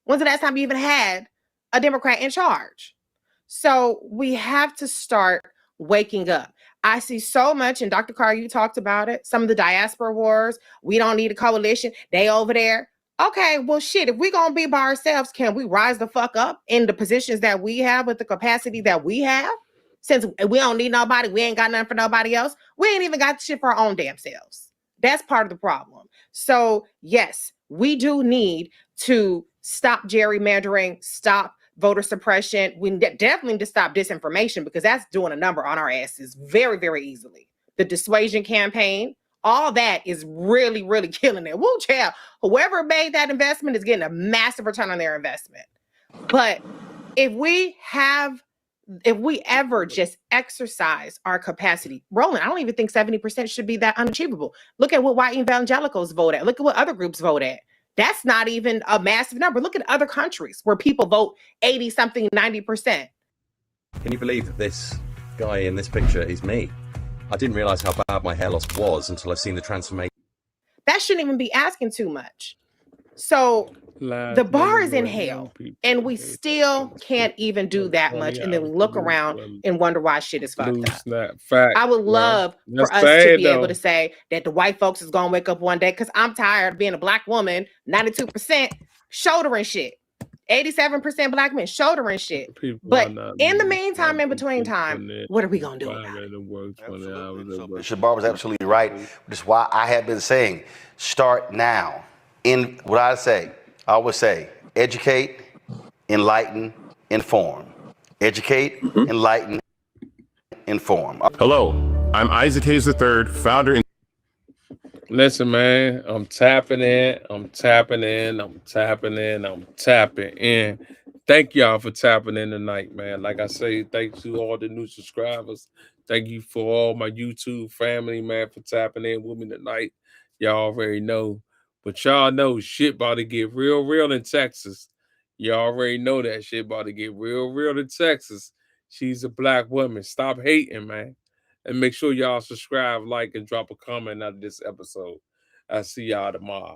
When's the last time you even had a Democrat in charge? So we have to start waking up. I see so much, and Dr. Carr, you talked about it, some of the diaspora wars. We don't need a coalition. They over there. Okay, well, shit, if we're going to be by ourselves, can we rise the fuck up in the positions that we have with the capacity that we have? Since we don't need nobody, we ain't got nothing for nobody else. We ain't even got shit for our own damn selves. That's part of the problem. So, yes, we do need to stop gerrymandering, stop voter suppression. We definitely need to stop disinformation, because that's doing a number on our asses very, very easily. The dissuasion campaign, all that is really, really killing it. Woo, child. Whoever made that investment is getting a massive return on their investment. But if we ever just exercise our capacity, Roland, I don't even think 70% should be that unachievable. Look at what white evangelicals vote at. Look at what other groups vote at. That's not even a massive number. Look at other countries where people vote 80 something, 90%. Can you believe that this guy in this picture is me? I didn't realize how bad my hair loss was until I've seen the transformation. That shouldn't even be asking too much. So the bar is in hell, and we still can't even do that much. And then we look around and wonder why shit is fucked up. I would love for us to be able to say that the white folks is going to wake up one day, because I'm tired of being a black woman, 92% shouldering shit. 87% black men shouldering shit. But in the meantime, in between time, what are we going to do about it? Bishop Barber's absolutely right. Which is why I have been saying, start now. In what I always say, educate, enlighten, inform. Educate, enlighten, inform. Hello, I'm Isaac Hayes III, founder and Listen, man, I'm tapping in. Thank y'all for tapping in tonight, man. Like I say, thanks to all the new subscribers. Thank you for all my YouTube family, man, for tapping in with me tonight. Y'all already know. But y'all know shit about to get real in Texas. Y'all already know that shit about to get real in Texas. She's a black woman. Stop hating, man. And make sure y'all subscribe, like, and drop a comment out of this episode. I'll see y'all tomorrow.